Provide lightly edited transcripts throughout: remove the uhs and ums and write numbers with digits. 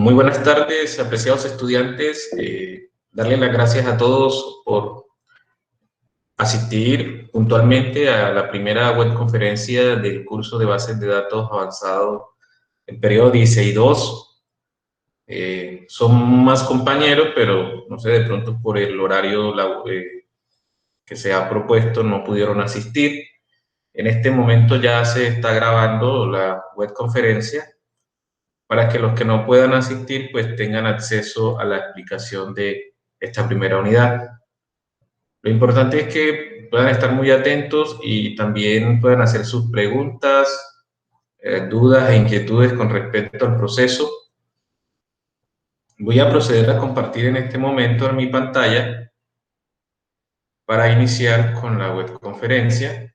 Muy buenas tardes, apreciados estudiantes. Darle las gracias a todos por asistir puntualmente a la primera webconferencia del curso de bases de datos avanzado en periodo 16-2. Son más compañeros, pero no sé, de pronto por el horario que se ha propuesto no pudieron asistir. En este momento ya se está grabando la webconferencia para que los que no puedan asistir pues tengan acceso a la explicación de esta primera unidad. Lo importante es que puedan estar muy atentos y también puedan hacer sus preguntas, dudas e inquietudes con respecto al proceso. Voy a proceder a compartir en este momento en mi pantalla para iniciar con la webconferencia.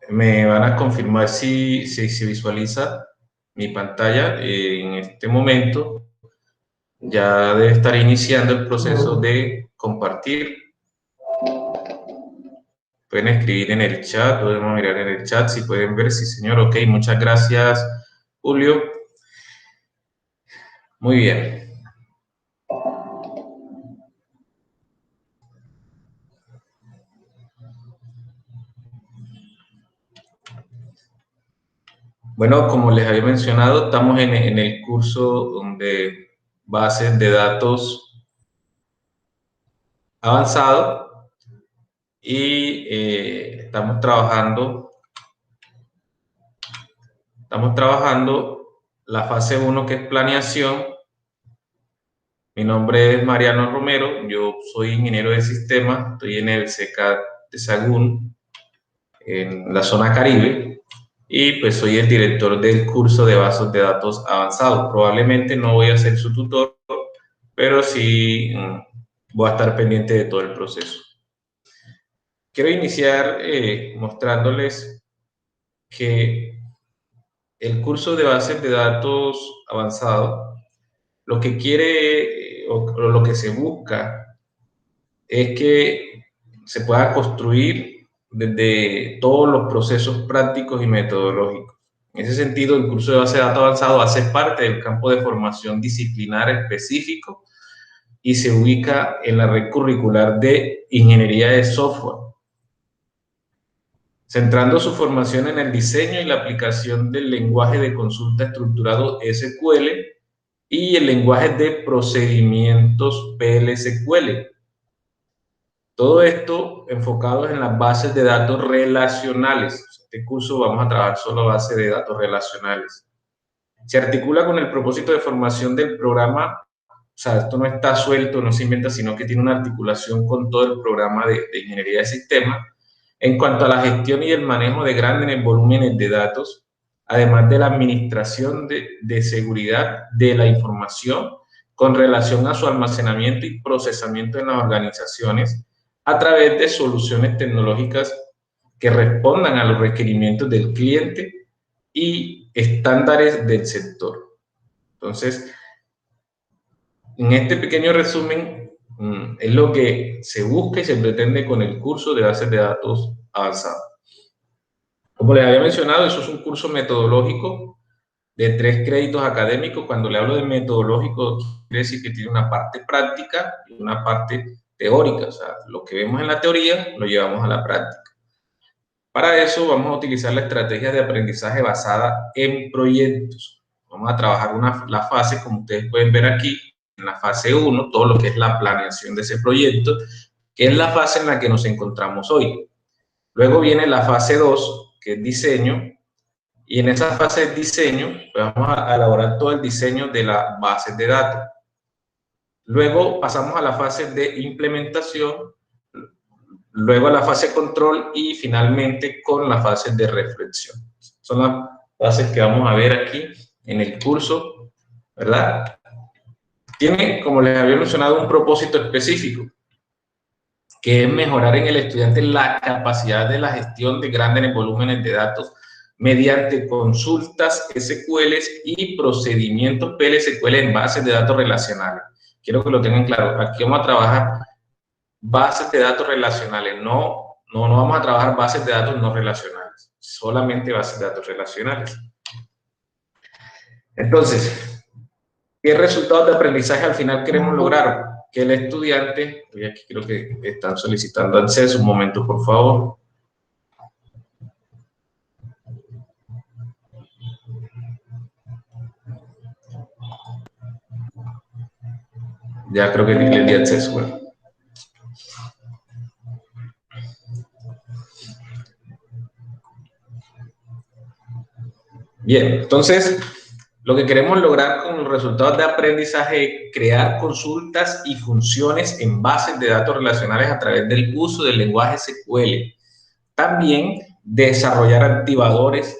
Me van a confirmar si se visualiza mi pantalla en este momento. Ya debe estar iniciando el proceso de compartir. Pueden escribir en el chat, podemos mirar en el chat si pueden ver. Sí, señor. Ok, muchas gracias, Julio. Muy bien. Bueno, como les había mencionado, estamos en el curso de bases de datos avanzado y estamos trabajando la fase 1, que es planeación. Mi nombre es Mariano Romero, yo soy ingeniero de sistemas, estoy en el CECAD de Sagún, en la zona Caribe, y pues soy el director del curso de bases de datos avanzados. Probablemente no voy a ser su tutor, pero sí voy a estar pendiente de todo el proceso. Quiero iniciar mostrándoles que el curso de bases de datos avanzado lo que quiere o lo que se busca es que se pueda construir desde todos los procesos prácticos y metodológicos. En ese sentido, el curso de base de datos avanzado hace parte del campo de formación disciplinar específico y se ubica en la red curricular de ingeniería de software, centrando su formación en el diseño y la aplicación del lenguaje de consulta estructurado SQL y el lenguaje de procedimientos PL/SQL. Todo esto enfocado en las bases de datos relacionales. Este curso vamos a trabajar solo bases de datos relacionales. Se articula con el propósito de formación del programa. O sea, esto no está suelto, no se inventa, sino que tiene una articulación con todo el programa de ingeniería de sistemas en cuanto a la gestión y el manejo de grandes volúmenes de datos, además de la administración de seguridad de la información con relación a su almacenamiento y procesamiento en las organizaciones a través de soluciones tecnológicas que respondan a los requerimientos del cliente y estándares del sector. Entonces, en este pequeño resumen, es lo que se busca y se pretende con el curso de bases de datos avanzado. Como les había mencionado, eso es un curso metodológico de 3 créditos académicos. Cuando le hablo de metodológico, quiere decir que tiene una parte práctica y una parte teórica. O sea, lo que vemos en la teoría lo llevamos a la práctica. Para eso vamos a utilizar la estrategia de aprendizaje basada en proyectos. Vamos a trabajar la fase, como ustedes pueden ver aquí, en la fase 1, todo lo que es la planeación de ese proyecto, que es la fase en la que nos encontramos hoy. Luego viene la fase 2, que es diseño, y en esa fase de diseño pues vamos a elaborar todo el diseño de las bases de datos. Luego pasamos a la fase de implementación, luego a la fase control y finalmente con la fase de reflexión. Son las fases que vamos a ver aquí en el curso, ¿verdad? Tiene, como les había mencionado, un propósito específico, que es mejorar en el estudiante la capacidad de la gestión de grandes volúmenes de datos mediante consultas SQL y procedimientos PL/SQL en bases de datos relacionales. Quiero que lo tengan claro. Aquí vamos a trabajar bases de datos relacionales, no vamos a trabajar bases de datos no relacionales, solamente bases de datos relacionales. Entonces, ¿qué resultados de aprendizaje al final queremos lograr? Que el estudiante, y aquí creo que están solicitando acceso, un momento por favor. Ya creo que les di acceso. Bueno. Bien, entonces, lo que queremos lograr con los resultados de aprendizaje es crear consultas y funciones en bases de datos relacionales a través del uso del lenguaje SQL. También desarrollar activadores,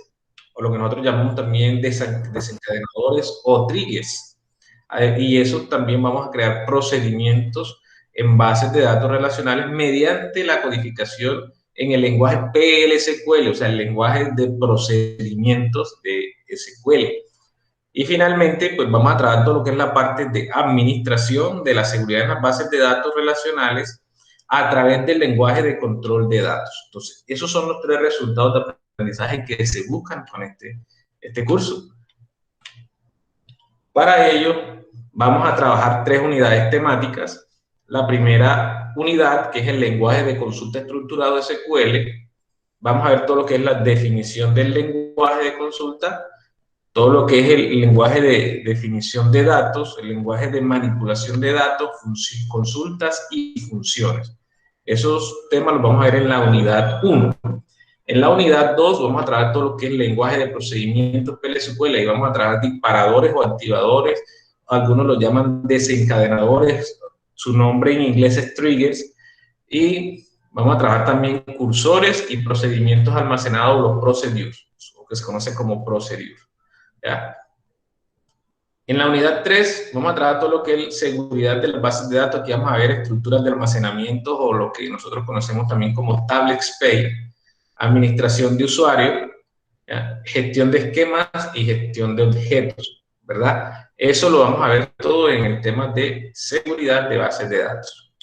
o lo que nosotros llamamos también desencadenadores o triggers. Y eso también vamos a crear procedimientos en bases de datos relacionales mediante la codificación en el lenguaje PL/SQL, o sea, el lenguaje de procedimientos de SQL. Y finalmente, pues vamos a tratar todo lo que es la parte de administración de la seguridad en las bases de datos relacionales a través del lenguaje de control de datos. Entonces, esos son los 3 resultados de aprendizaje que se buscan con este curso. Para ello, vamos a trabajar 3 unidades temáticas. La primera unidad, que es el lenguaje de consulta estructurado SQL, vamos a ver todo lo que es la definición del lenguaje de consulta, todo lo que es el lenguaje de definición de datos, el lenguaje de manipulación de datos, consultas y funciones. Esos temas los vamos a ver en la unidad 1. En la unidad 2 vamos a trabajar todo lo que es el lenguaje de procedimientos PL/SQL y vamos a trabajar disparadores o activadores, algunos lo llaman desencadenadores, su nombre en inglés es triggers, y vamos a trabajar también cursores y procedimientos almacenados, los procedures, o que se conoce como procedure. ¿Ya? En la unidad 3 vamos a tratar todo lo que es seguridad de las bases de datos. Aquí vamos a ver estructuras de almacenamiento o lo que nosotros conocemos también como tablet space, administración de usuario, ¿ya? Gestión de esquemas y gestión de objetos, ¿verdad? Eso lo vamos a ver todo en el tema de seguridad de bases de datos.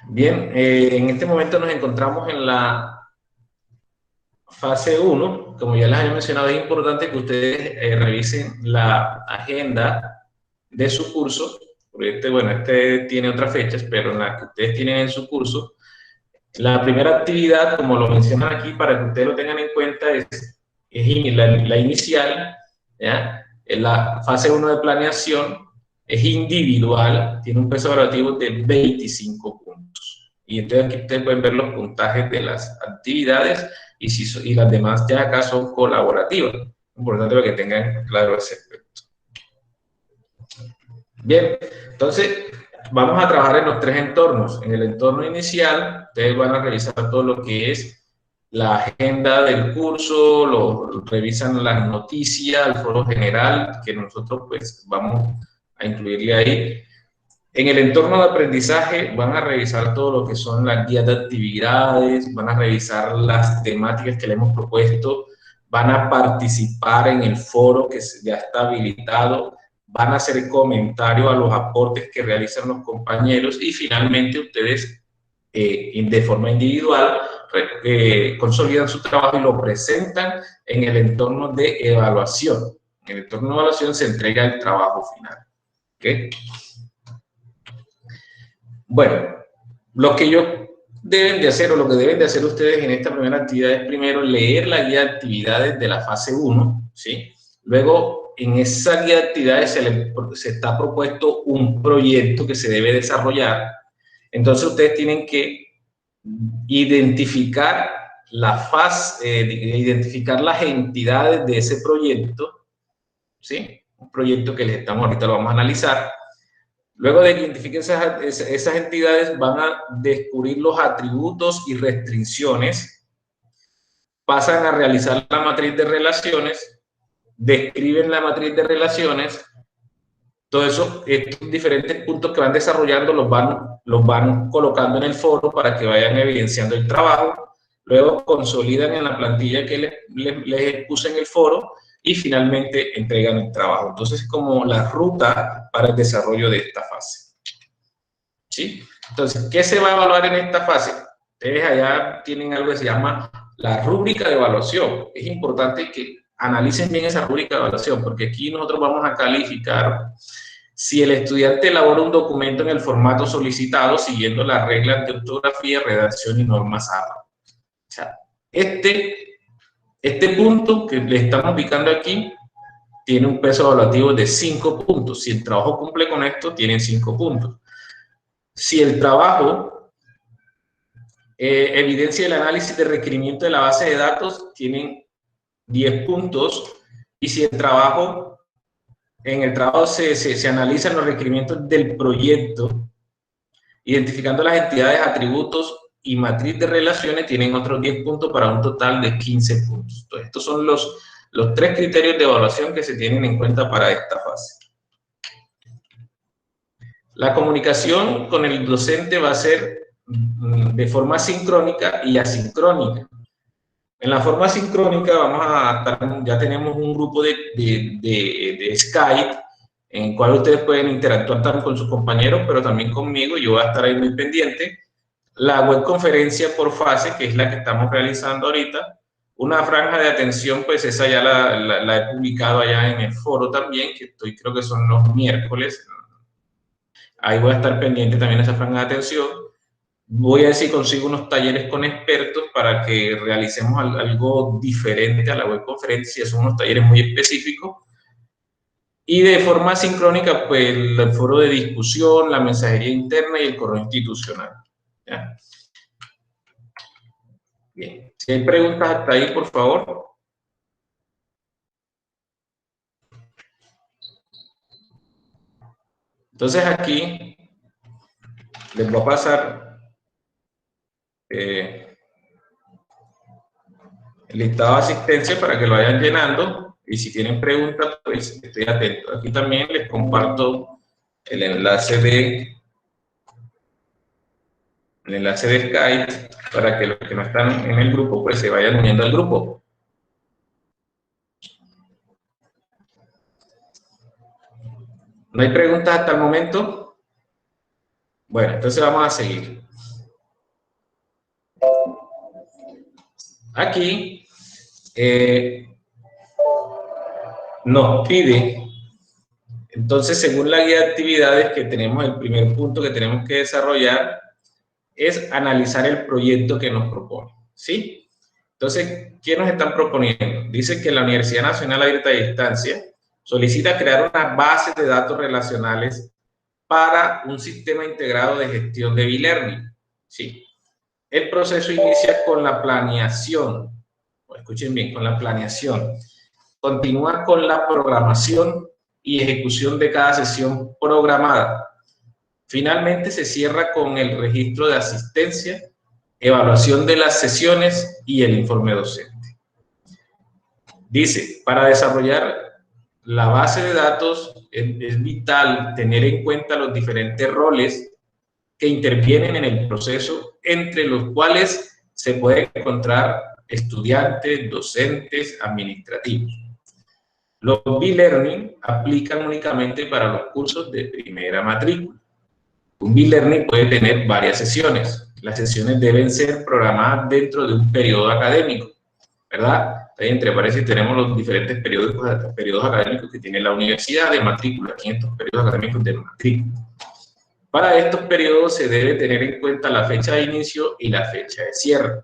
Bien, en este momento nos encontramos en la fase 1, como ya les había mencionado, es importante que ustedes revisen la agenda de su curso, porque este tiene otras fechas, pero en la que ustedes tienen en su curso, la primera actividad, como lo mencionan aquí, para que ustedes lo tengan en cuenta, es la inicial, ¿ya? En la fase 1 de planeación, es individual, tiene un peso evaluativo de 25 puntos. Y entonces aquí ustedes pueden ver los puntajes de las actividades y las demás ya acá son colaborativas. Importante para que tengan claro ese aspecto. Bien, entonces vamos a trabajar en los 3 entornos. En el entorno inicial, ustedes van a revisar todo lo que es la agenda del curso, revisan las noticias, el foro general, que nosotros pues vamos a incluirle ahí. En el entorno de aprendizaje van a revisar todo lo que son las guías de actividades, van a revisar las temáticas que le hemos propuesto, van a participar en el foro que ya está habilitado, van a hacer comentarios a los aportes que realizan los compañeros y finalmente ustedes de forma individual consolidan su trabajo y lo presentan en el entorno de evaluación. En el entorno de evaluación se entrega el trabajo final. ¿Okay? Bueno, lo que ellos deben de hacer o lo que deben de hacer ustedes en esta primera actividad es primero leer la guía de actividades de la fase 1, ¿sí? Luego, en esa guía de actividades se está propuesto un proyecto que se debe desarrollar. Entonces, ustedes tienen que identificar identificar las entidades de ese proyecto, ¿sí? Un proyecto que les estamos, ahorita lo vamos a analizar. Luego de que identifiquen esas entidades, van a descubrir los atributos y restricciones, pasan a realizar la matriz de relaciones, describen la matriz de relaciones, todo eso, estos diferentes puntos que van desarrollando los van colocando en el foro para que vayan evidenciando el trabajo, luego consolidan en la plantilla que les puse en el foro y finalmente entregan el trabajo. Entonces, es como la ruta para el desarrollo de esta fase. ¿Sí? Entonces, ¿qué se va a evaluar en esta fase? Ustedes allá tienen algo que se llama la rúbrica de evaluación. Es importante que analicen bien esa rúbrica de evaluación, porque aquí nosotros vamos a calificar si el estudiante elabora un documento en el formato solicitado siguiendo las reglas de ortografía, redacción y normas APA. O sea, este punto que le estamos ubicando aquí tiene un peso evaluativo de 5 puntos. Si el trabajo cumple con esto, tienen 5 puntos. Si el trabajo evidencia el análisis de requerimiento de la base de datos, tienen 10 puntos. Y si en el trabajo se analizan los requerimientos del proyecto, identificando las entidades, atributos y matriz de relaciones, tienen otros 10 puntos para un total de 15 puntos. Entonces, estos son los 3 criterios de evaluación que se tienen en cuenta para esta fase. La comunicación con el docente va a ser de forma sincrónica y asincrónica. En la forma sincrónica ya tenemos un grupo de Skype en el cual ustedes pueden interactuar tanto con sus compañeros, pero también conmigo. Yo voy a estar ahí muy pendiente. La webconferencia por fase, que es la que estamos realizando ahorita. Una franja de atención, pues esa ya la he publicado allá en el foro también, creo que son los miércoles. Ahí voy a estar pendiente también de esa franja de atención. Voy a ver si consigo unos talleres con expertos para que realicemos algo diferente a la webconferencia, son unos talleres muy específicos. Y de forma sincrónica, pues el foro de discusión, la mensajería interna y el correo institucional. ¿Ya? Bien, si hay preguntas hasta ahí, por favor. Entonces aquí les voy a pasar el listado de asistencia para que lo vayan llenando, y si tienen preguntas, pues estoy atento. Aquí también les comparto el enlace de Skype para que los que no están en el grupo pues se vayan uniendo al grupo. ¿No hay preguntas hasta el momento? Bueno, entonces vamos a seguir. Aquí nos pide, entonces según la guía de actividades que tenemos, el primer punto que tenemos que desarrollar es analizar el proyecto que nos propone, ¿sí? Entonces, ¿qué nos están proponiendo? Dice que la Universidad Nacional Abierta a Distancia solicita crear una base de datos relacionales para un sistema integrado de gestión de e-learning, ¿sí? El proceso inicia con la planeación, escuchen bien, con la planeación, continúa con la programación y ejecución de cada sesión programada. Finalmente se cierra con el registro de asistencia, evaluación de las sesiones y el informe docente. Dice, para desarrollar la base de datos es vital tener en cuenta los diferentes roles que intervienen en el proceso, entre los cuales se pueden encontrar estudiantes, docentes, administrativos. Los e-learning aplican únicamente para los cursos de primera matrícula. Un e-learning puede tener varias sesiones. Las sesiones deben ser programadas dentro de un periodo académico, ¿verdad? Entre paréntesis tenemos los diferentes periodos académicos que tiene la universidad de matrícula, 500 periodos académicos de matrícula. Para estos periodos se debe tener en cuenta la fecha de inicio y la fecha de cierre.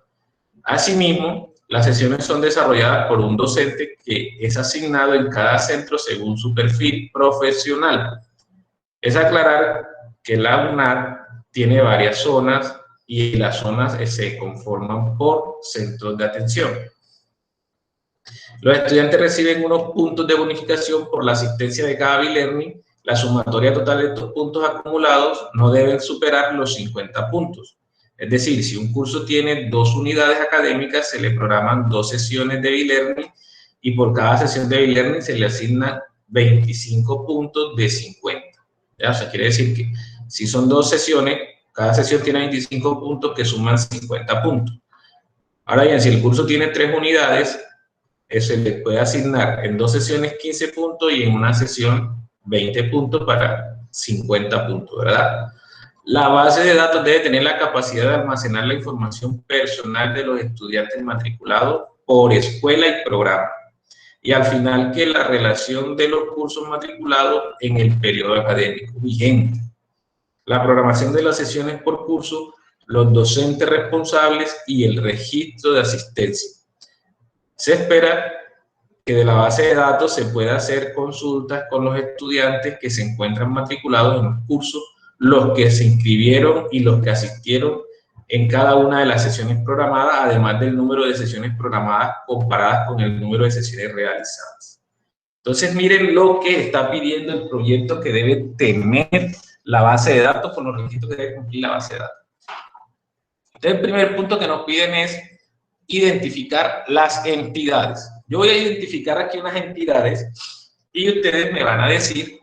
Asimismo, las sesiones son desarrolladas por un docente que es asignado en cada centro según su perfil profesional. Es aclarar que la UNAD tiene varias zonas y las zonas se conforman por centros de atención. Los estudiantes reciben unos puntos de bonificación por la asistencia de cada e-learning. La sumatoria total de estos puntos acumulados no deben superar los 50 puntos. Es decir, si un curso tiene 2 unidades académicas, se le programan 2 sesiones de e-learning y por cada sesión de e-learning se le asignan 25 puntos de 50. ¿Ya? O sea, quiere decir que si son 2 sesiones, cada sesión tiene 25 puntos que suman 50 puntos. Ahora bien, si el curso tiene 3 unidades, se le puede asignar en 2 sesiones 15 puntos y en una sesión 20 puntos para 50 puntos, ¿verdad? La base de datos debe tener la capacidad de almacenar la información personal de los estudiantes matriculados por escuela y programa. y al final que la relación de los cursos matriculados en el periodo académico vigente. La programación de las sesiones por curso, los docentes responsables y el registro de asistencia. Se espera que de la base de datos se pueda hacer consultas con los estudiantes que se encuentran matriculados en los cursos, los que se inscribieron y los que asistieron en cada una de las sesiones programadas, además del número de sesiones programadas comparadas con el número de sesiones realizadas. Entonces, miren lo que está pidiendo el proyecto que debe tener la base de datos, con los requisitos que debe cumplir la base de datos. Entonces, el primer punto que nos piden es identificar las entidades. Yo voy a identificar aquí unas entidades y ustedes me van a decir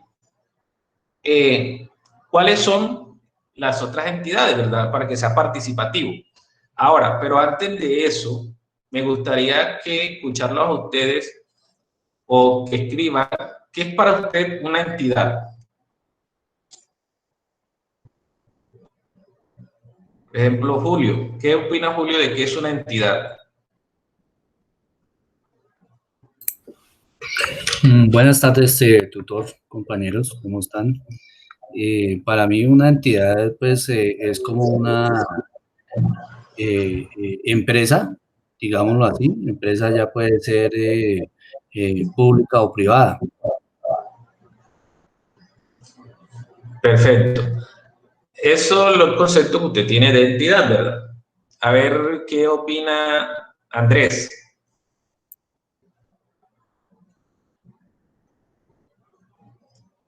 cuáles son las otras entidades, ¿verdad? Para que sea participativo. Ahora, pero antes de eso, me gustaría que escucharlos a ustedes o que escriban qué es para usted una entidad. Por ejemplo, Julio. ¿Qué opina Julio de qué es una entidad? Buenas tardes, tutor, compañeros, ¿cómo están? Para mí una entidad, pues, es como una empresa, digámoslo así. Empresa ya puede ser pública o privada. Perfecto. Eso son los conceptos que usted tiene de entidad, ¿verdad? A ver qué opina Andrés.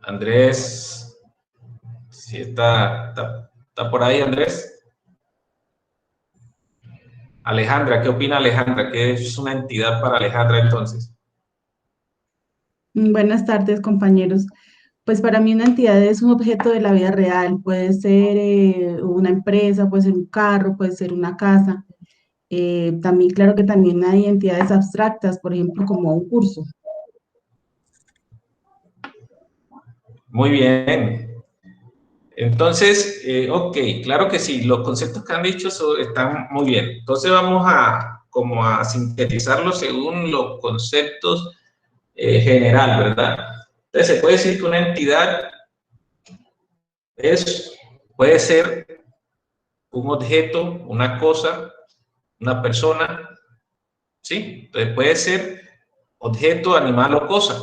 Andrés, si está por ahí, Andrés. Alejandra, ¿qué opina Alejandra? ¿Qué es una entidad para Alejandra entonces? Buenas tardes, compañeros. Pues para mí una entidad es un objeto de la vida real. Puede ser una empresa, puede ser un carro, puede ser una casa. También, claro que también hay entidades abstractas, por ejemplo, como un curso. Muy bien. Entonces, ok, claro que sí, los conceptos que han dicho están muy bien. Entonces vamos como a sintetizarlos según los conceptos general, ¿verdad? Entonces se puede decir que una entidad puede ser un objeto, una cosa, una persona, ¿sí? Entonces puede ser objeto, animal o cosa,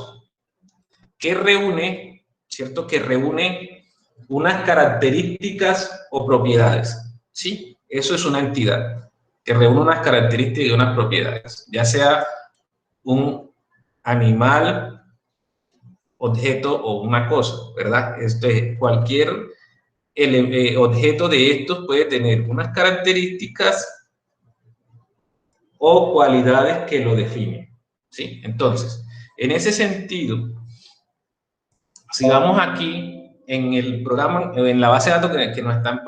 que reúne, ¿cierto? Que reúne unas características o propiedades, ¿sí? Eso es una entidad, que reúne unas características y unas propiedades, ya sea un animal, objeto o una cosa, ¿verdad? Cualquier objeto de estos puede tener unas características o cualidades que lo definen, ¿sí? Entonces, en ese sentido, si vamos aquí en el programa, en la base de datos que nos están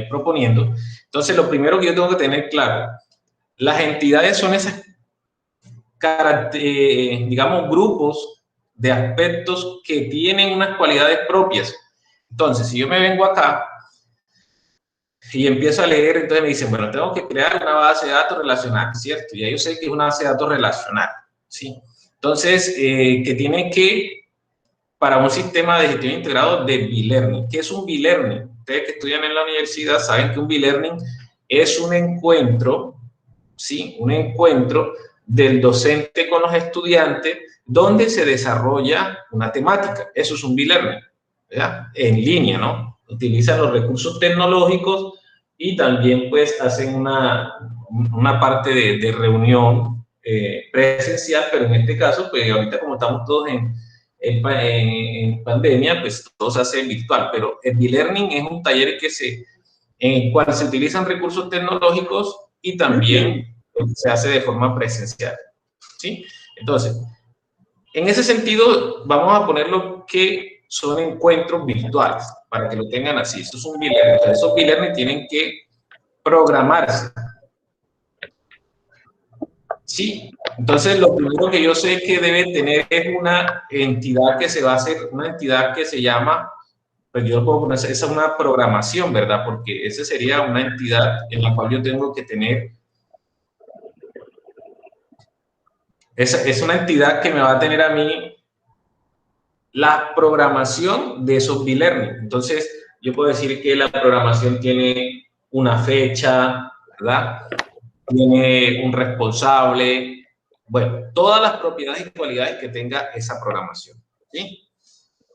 proponiendo, entonces lo primero que yo tengo que tener claro, las entidades son esas, digamos, grupos de aspectos que tienen unas cualidades propias. Entonces, si yo me vengo acá y empiezo a leer, entonces me dicen, bueno, tengo que crear una base de datos relacional, ¿cierto? Ya yo sé que es una base de datos relacional, ¿sí? Entonces, que tiene que, para un sistema de gestión integrado de B-Learning. ¿Qué es un B-Learning? Ustedes que estudian en la universidad saben que un B-Learning es un encuentro, ¿sí? Un encuentro del docente con los estudiantes donde se desarrolla una temática. Eso es un B-Learning, ¿verdad? En línea, ¿no? Utilizan los recursos tecnológicos y también pues hacen una parte de reunión presencial, pero en este caso, pues ahorita como estamos todos en pandemia, pues todo se hace virtual, pero el B-Learning es un taller en el cual se utilizan recursos tecnológicos y también se hace de forma presencial, ¿sí? Entonces, en ese sentido, vamos a poner lo que son encuentros virtuales, para que lo tengan así. Eso es un B-Learning. Esos B-Learning tienen que programarse, ¿sí? Entonces, lo primero que yo sé que debe tener es una entidad que se va a hacer, una entidad que se llama, pues yo puedo poner, esa es una programación, ¿verdad? Porque esa sería una entidad en la cual yo tengo que tener es una entidad que me va a tener a mí la programación de esos B-Learning. Entonces, yo puedo decir que la programación tiene una fecha, ¿verdad? Tiene un responsable, bueno, todas las propiedades y cualidades que tenga esa programación, ¿sí?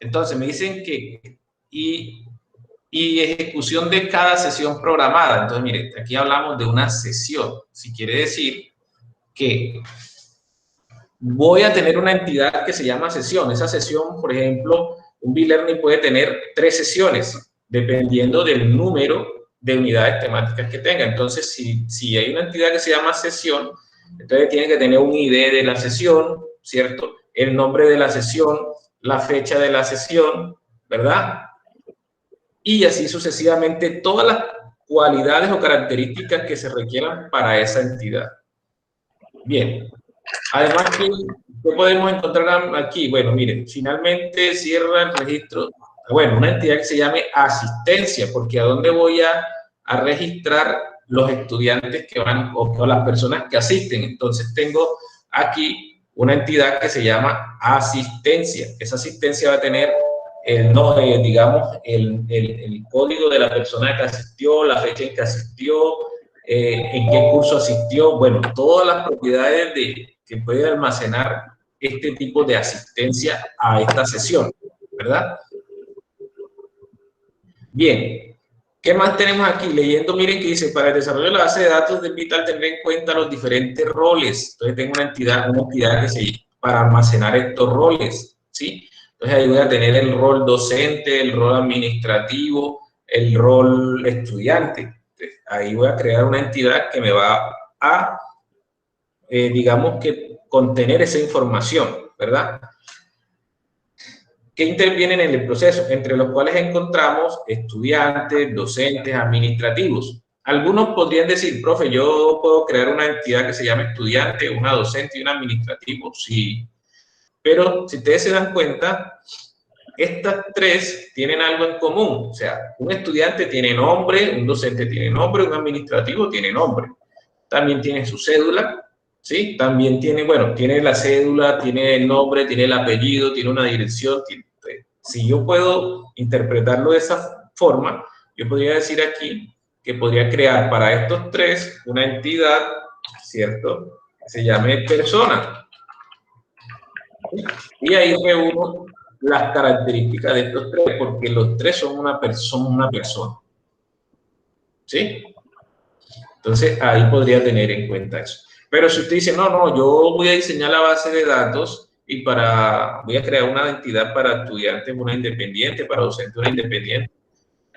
Entonces, me dicen que, y ejecución de cada sesión programada. Entonces, mire, aquí hablamos de una sesión, si quiere decir que voy a tener una entidad que se llama sesión. Esa sesión, por ejemplo, un B-Learning puede tener 3 sesiones, dependiendo del número de unidades temáticas que tenga. Entonces, si hay una entidad que se llama sesión, entonces tiene que tener un ID de la sesión, ¿cierto? El nombre de la sesión, la fecha de la sesión, ¿verdad? Y así sucesivamente todas las cualidades o características que se requieran para esa entidad. Bien. Además, ¿qué podemos encontrar aquí? Bueno, miren, finalmente cierra el registro, bueno, una entidad que se llame asistencia, porque ¿a dónde voy a registrar los estudiantes que van o las personas que asisten? Entonces tengo aquí una entidad que se llama asistencia. Esa asistencia va a tener digamos, el código de la persona que asistió, la fecha en que asistió, en qué curso asistió, bueno, todas las propiedades que puede almacenar este tipo de asistencia a esta sesión, ¿verdad? Bien, ¿qué más tenemos aquí? Leyendo, miren que dice, para el desarrollo de la base de datos es vital tener en cuenta los diferentes roles. Entonces tengo una entidad que se para almacenar estos roles, ¿sí? Entonces ahí voy a tener el rol docente, el rol administrativo, el rol estudiante. Entonces, ahí voy a crear una entidad que me va a, digamos que, contener esa información, ¿verdad? Que intervienen en el proceso, entre los cuales encontramos estudiantes, docentes, administrativos. Algunos podrían decir, profe, yo puedo crear una entidad que se llame estudiante, una docente y un administrativo, sí. Pero si ustedes se dan cuenta, estas 3 tienen algo en común. O sea, un estudiante tiene nombre, un docente tiene nombre, un administrativo tiene nombre. También tiene su cédula, ¿sí? También tiene, bueno, tiene la cédula, tiene el nombre, tiene el apellido, tiene una dirección. Si yo puedo interpretarlo de esa forma, yo podría decir aquí que podría crear para estos 3 una entidad, ¿cierto? Que se llame persona. Y ahí reúno las características de estos 3, porque los 3 son una persona. ¿Sí? Entonces, ahí podría tener en cuenta eso. Pero si usted dice, no, yo voy a diseñar la base de datos y voy a crear una entidad para estudiantes, una independiente, para docentes, una independiente,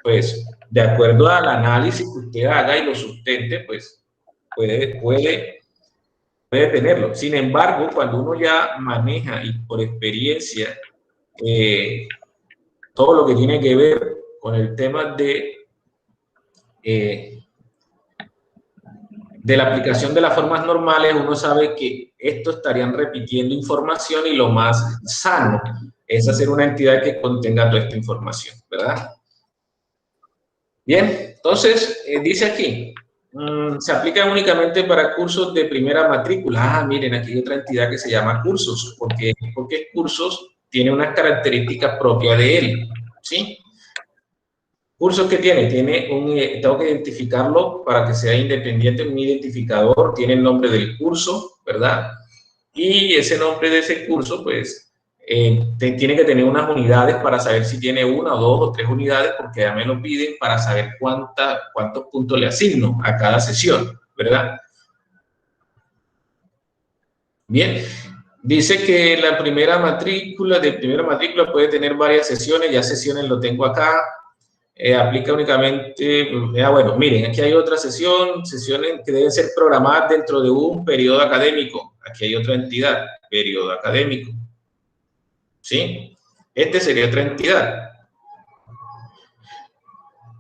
pues, de acuerdo al análisis que usted haga y lo sustente, pues, puede tenerlo. Sin embargo, cuando uno ya maneja y por experiencia todo lo que tiene que ver con el tema de la aplicación de las formas normales, uno sabe que esto estarían repitiendo información y lo más sano es hacer una entidad que contenga toda esta información, ¿verdad? Bien, entonces, dice aquí, se aplica únicamente para cursos de primera matrícula. Miren, aquí hay otra entidad que se llama cursos, porque cursos tiene unas características propias de él, ¿sí? ¿Cursos que tiene? Tengo que identificarlo para que sea independiente, un identificador, tiene el nombre del curso, ¿verdad? Y ese nombre de ese curso, pues, tiene que tener unas unidades para saber si tiene 1, 2 o 3 unidades, porque ya me lo piden para saber cuántos puntos le asigno a cada sesión, ¿verdad? Bien, dice que la primera matrícula, puede tener varias sesiones, ya sesiones lo tengo acá. Aplica únicamente, bueno, miren, aquí hay otra sesiones que deben ser programadas dentro de un periodo académico. Aquí hay otra entidad, periodo académico. ¿Sí? Este sería otra entidad.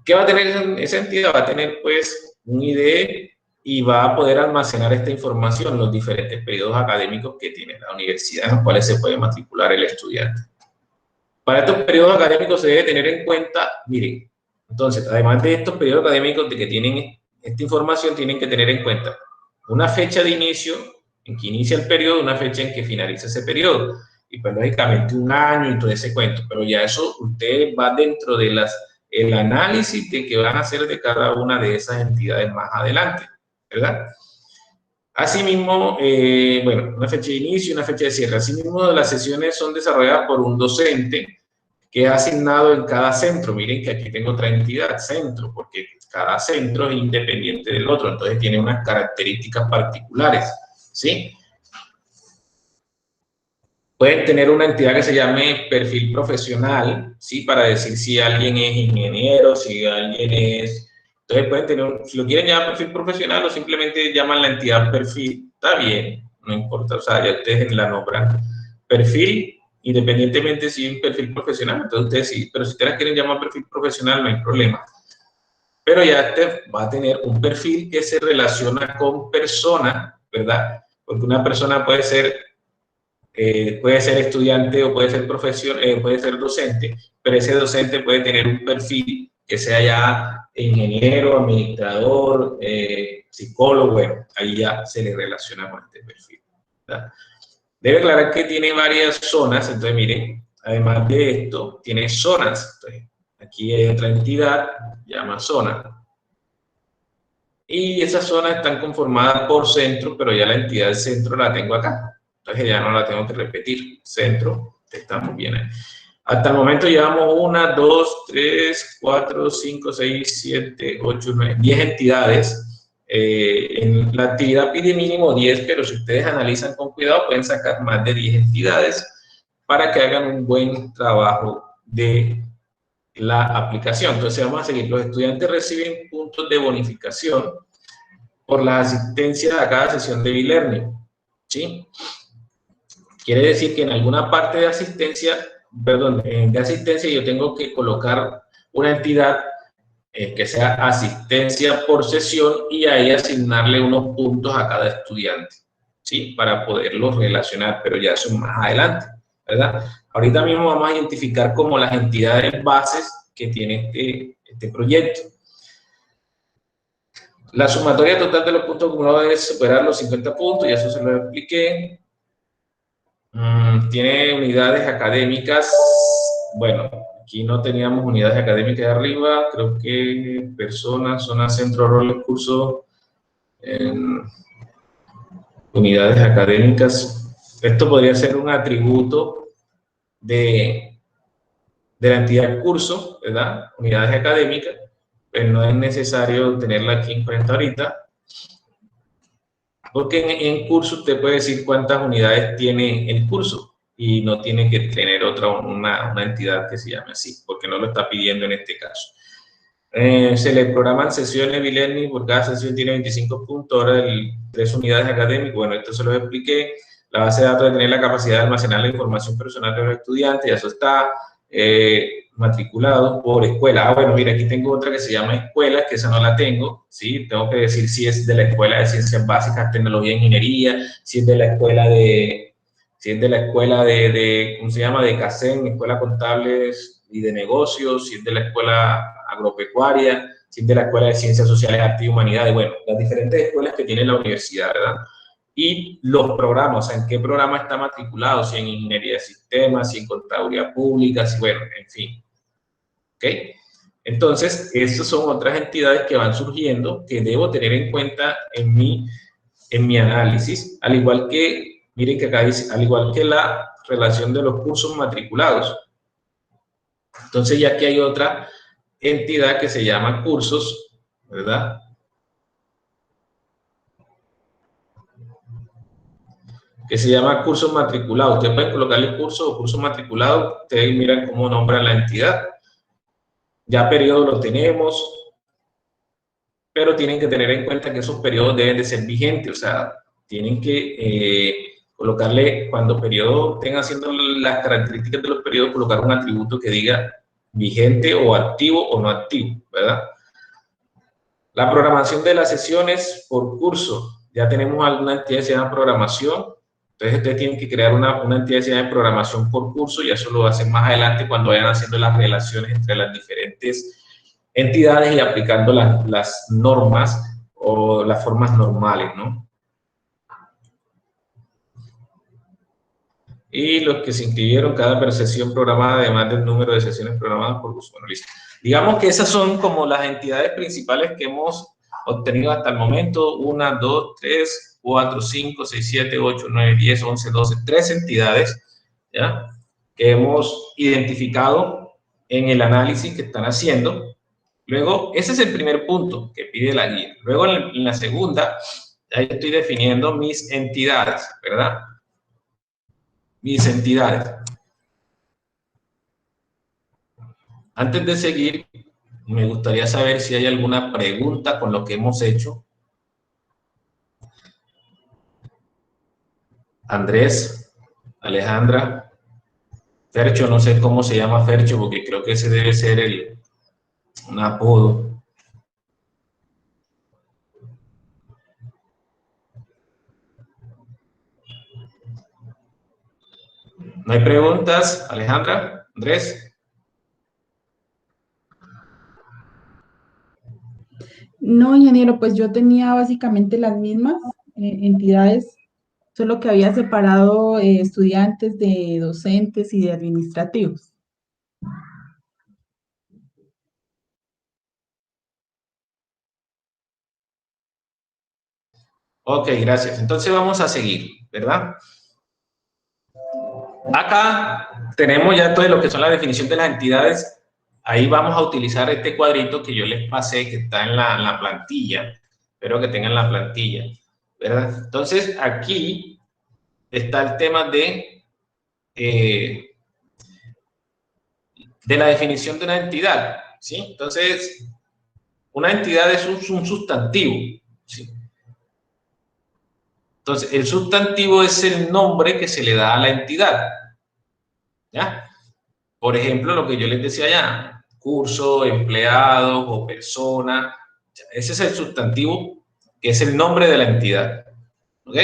¿Qué va a tener esa entidad? Va a tener, pues, un ID y va a poder almacenar esta información en los diferentes periodos académicos que tiene la universidad, en los cuales se puede matricular el estudiante. Para estos periodos académicos se debe tener en cuenta, miren, entonces, además de estos periodos académicos de que tienen esta información, tienen que tener en cuenta una fecha de inicio en que inicia el periodo, una fecha en que finaliza ese periodo. Y pues lógicamente un año y todo ese cuento, pero ya eso usted va dentro de el análisis de que van a hacer de cada una de esas entidades más adelante, ¿verdad? Asimismo, bueno, una fecha de inicio y una fecha de cierre. Asimismo, las sesiones son desarrolladas por un docente que es asignado en cada centro. Miren que aquí tengo otra entidad, centro, porque cada centro es independiente del otro, entonces tiene unas características particulares, ¿sí? Pueden tener una entidad que se llame perfil profesional, ¿sí? Para decir si alguien es ingeniero, si alguien es... Entonces pueden tener, si lo quieren llamar perfil profesional o simplemente llaman la entidad perfil, está bien, no importa, o sea, ya ustedes la nombran perfil, independientemente si es un perfil profesional, entonces ustedes sí, pero si ustedes quieren llamar perfil profesional no hay problema. Pero ya va a tener un perfil que se relaciona con personas, ¿verdad? Porque una persona puede ser estudiante o puede ser docente, pero ese docente puede tener un perfil que sea ya ingeniero, administrador, psicólogo, bueno, ahí ya se le relaciona con este perfil, ¿verdad? Debe aclarar que tiene varias zonas, entonces miren, además de esto, tiene zonas. Entonces, aquí hay otra entidad, llama zona. Y esas zonas están conformadas por centro, pero ya la entidad del centro la tengo acá. Entonces ya no la tengo que repetir. Centro, estamos bien ahí. Hasta el momento llevamos 1, 2, 3, 4, 5, 6, 7, 8, 9, 10 entidades. En la actividad pide mínimo 10, pero si ustedes analizan con cuidado pueden sacar más de 10 entidades para que hagan un buen trabajo de la aplicación. Entonces vamos a seguir. Los estudiantes reciben puntos de bonificación por la asistencia a cada sesión de e-learning, ¿sí? Quiere decir que en alguna parte de asistencia, yo tengo que colocar una entidad que sea asistencia por sesión y ahí asignarle unos puntos a cada estudiante, ¿sí? Para poderlos relacionar, pero ya eso más adelante, ¿verdad? Ahorita mismo vamos a identificar como las entidades bases que tiene este proyecto. La sumatoria total de los puntos acumulados debe superar los 50 puntos, y eso se lo expliqué. Tiene unidades académicas. Bueno, aquí no teníamos unidades académicas de arriba. Creo que personas, zona, centro, roles, cursos, unidades académicas. Esto podría ser un atributo de la entidad curso, ¿verdad? Unidades académicas. Pero no es necesario tenerla aquí en cuenta ahorita, porque en curso usted puede decir cuántas unidades tiene el curso y no tiene que tener una entidad que se llame así, porque no lo está pidiendo en este caso. Se le programan sesiones e-learning, por cada sesión tiene 25 puntos, ahora 3 unidades académicas. Bueno, esto se lo expliqué. La base de datos debe tener la capacidad de almacenar la información personal de los estudiantes, ya eso está. Matriculados por escuela. Bueno, mira, aquí tengo otra que se llama escuela, que esa no la tengo, ¿sí? Tengo que decir si es de la escuela de ciencias básicas, tecnología e ingeniería, si es de la escuela ¿cómo se llama? De CACEN, escuela contables y de negocios, si es de la escuela agropecuaria, si es de la escuela de ciencias sociales, artes y humanidades. Bueno, las diferentes escuelas que tiene la universidad, ¿verdad? Y los programas, o sea, en qué programa está matriculado, si en ingeniería de sistemas, si en contaduría pública, si, bueno, en fin. ¿Ok? Entonces, estas son otras entidades que van surgiendo que debo tener en cuenta en mi análisis, al igual que, miren que acá dice, al igual que la relación de los cursos matriculados. Entonces, ya aquí hay otra entidad que se llama cursos, ¿verdad? Que se llama cursos matriculados. Ustedes pueden colocarle curso o curso matriculado, ustedes miran cómo nombran la entidad. Ya periodo lo tenemos, pero tienen que tener en cuenta que esos periodos deben de ser vigentes, o sea, tienen que colocarle, cuando periodo estén haciendo las características de los periodos, colocar un atributo que diga vigente o activo o no activo, ¿verdad? La programación de las sesiones por curso. Ya tenemos alguna entidad que se llama programación. Entonces, ustedes tienen que crear una entidad que se llama programación por curso, y eso lo hacen más adelante cuando vayan haciendo las relaciones entre las diferentes entidades y aplicando las normas o las formas normales, ¿no? y los que se inscribieron cada sesión programada, además del número de sesiones programadas por uso. Bueno, listo. Digamos que esas son como las entidades principales que hemos obtenido hasta el momento. 1, 2, 3, 4, 5, 6, 7, 8, 9, 10, 11, 12, 13 entidades, ¿ya?, que hemos identificado en el análisis que están haciendo. Luego, ese es el primer punto que pide la guía. Luego, en la segunda, ahí estoy definiendo mis entidades, ¿verdad? Mis entidades. Antes de seguir, me gustaría saber si hay alguna pregunta con lo que hemos hecho. Andrés, Alejandra, Fercho, no sé cómo se llama Fercho, porque creo que ese debe ser un apodo. ¿No hay preguntas, Alejandra? ¿Andrés? No, ingeniero, pues yo tenía básicamente las mismas entidades, solo que había separado estudiantes de docentes y de administrativos. Ok, gracias. Entonces vamos a seguir, ¿verdad? Acá tenemos ya todo lo que son la definición de las entidades. Ahí vamos a utilizar este cuadrito que yo les pasé, que está en la plantilla. Espero que tengan la plantilla, ¿verdad? Entonces, aquí está el tema de la definición de una entidad, ¿sí? Entonces, una entidad es un sustantivo, ¿sí? Entonces, el sustantivo es el nombre que se le da a la entidad, ¿ya? Por ejemplo, lo que yo les decía allá, curso, empleado o persona, ese es el sustantivo, que es el nombre de la entidad, ¿ok?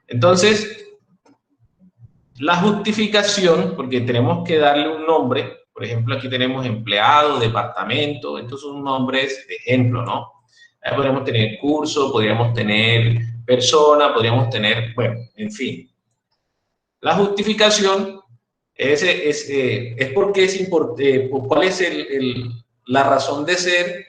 Entonces, la justificación, porque tenemos que darle un nombre, por ejemplo, aquí tenemos empleado, departamento, estos son nombres de ejemplo, ¿no? Ahí podríamos tener curso, podríamos tener persona, podríamos tener, bueno, en fin. La justificación es porque es importante, cuál es la razón de ser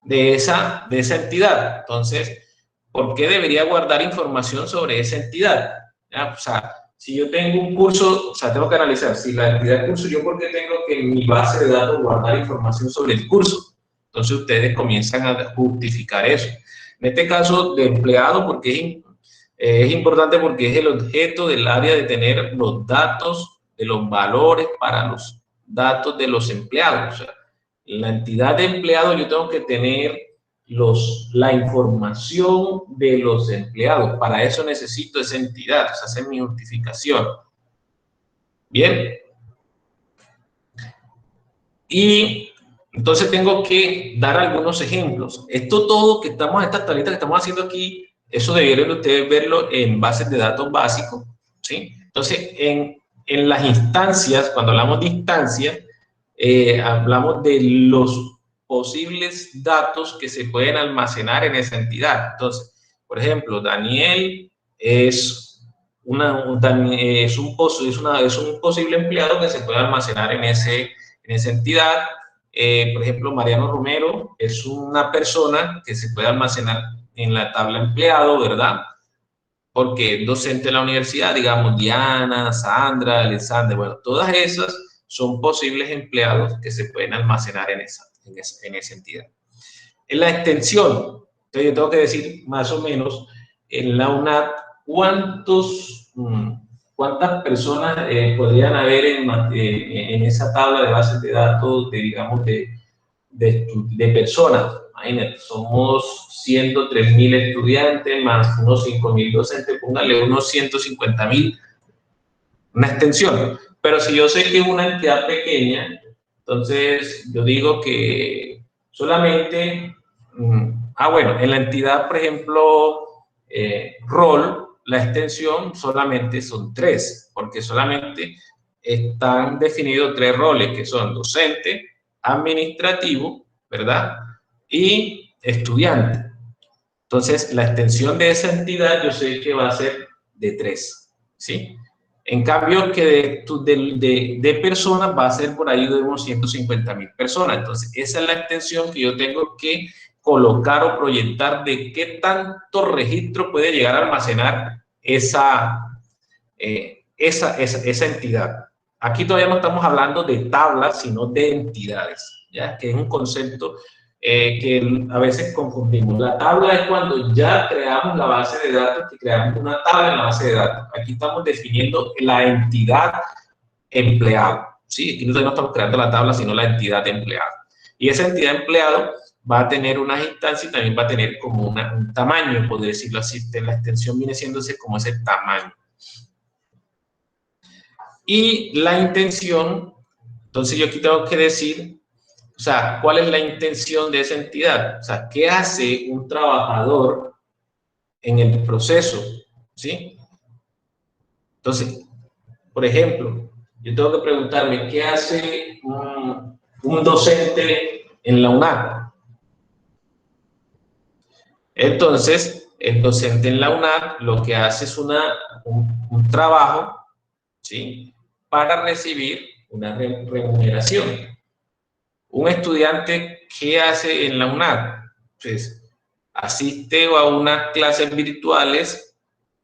de esa entidad. Entonces, ¿por qué debería guardar información sobre esa entidad? ¿Ya? O sea, si yo tengo un curso, o sea, tengo que analizar si la entidad del curso, yo por qué tengo que en mi base de datos guardar información sobre el curso. Entonces, ustedes comienzan a justificar eso. En este caso de empleado, porque es importante porque es el objeto del área de tener los datos de los valores para los datos de los empleados. O sea, la entidad de empleado yo tengo que tener la información de los empleados. Para eso necesito esa entidad, o sea, esa es mi justificación. Bien. Y entonces tengo que dar algunos ejemplos. Esto todo que estamos, estas tablitas que estamos haciendo aquí, eso deberían ustedes verlo en bases de datos básicos, ¿sí? Entonces, en las instancias, cuando hablamos de instancias, hablamos de los posibles datos que se pueden almacenar en esa entidad. Entonces, por ejemplo, Daniel es un posible empleado que se puede almacenar en esa entidad. Por ejemplo, Mariano Romero es una persona que se puede almacenar en la tabla empleado, ¿verdad? Porque es docente de la universidad, digamos, Diana, Sandra, Alexander, bueno, todas esas son posibles empleados que se pueden almacenar en esa entidad. En la extensión, entonces yo tengo que decir más o menos en la UNAT cuántas personas podrían haber en esa tabla de bases de datos, digamos, de personas. Imagínate, somos 103.000 estudiantes más unos 5.000 docentes, póngale unos 150.000, una extensión. Pero si yo sé que es una entidad pequeña, entonces yo digo que solamente, bueno, en la entidad, por ejemplo, rol, la extensión solamente son 3, porque solamente están definidos 3 roles, que son docente, administrativo, ¿verdad? Y estudiante. Entonces, la extensión de esa entidad yo sé que va a ser de 3, ¿sí? En cambio, que de personas va a ser por ahí de unos 150.000 personas. Entonces, esa es la extensión que yo tengo que colocar o proyectar de qué tanto registro puede llegar a almacenar esa entidad. Aquí todavía no estamos hablando de tablas, sino de entidades, ¿ya? Que es un concepto que a veces confundimos. La tabla es cuando ya creamos la base de datos, que creamos una tabla en la base de datos. Aquí estamos definiendo la entidad empleado, ¿sí? Aquí no estamos creando la tabla, sino la entidad empleado. Y esa entidad empleado va a tener unas instancias y también va a tener como un tamaño, por decirlo así. La extensión viene siéndose como ese tamaño. Y la intención, entonces yo aquí tengo que decir, o sea, ¿cuál es la intención de esa entidad? O sea, ¿qué hace un trabajador en el proceso? ¿Sí? Entonces, por ejemplo, yo tengo que preguntarme, ¿qué hace un docente en la UNAD? Entonces, el docente en la UNAD lo que hace es un trabajo, ¿sí? Para recibir una remuneración. Un estudiante, ¿qué hace en la UNAD? Pues asiste a unas clases virtuales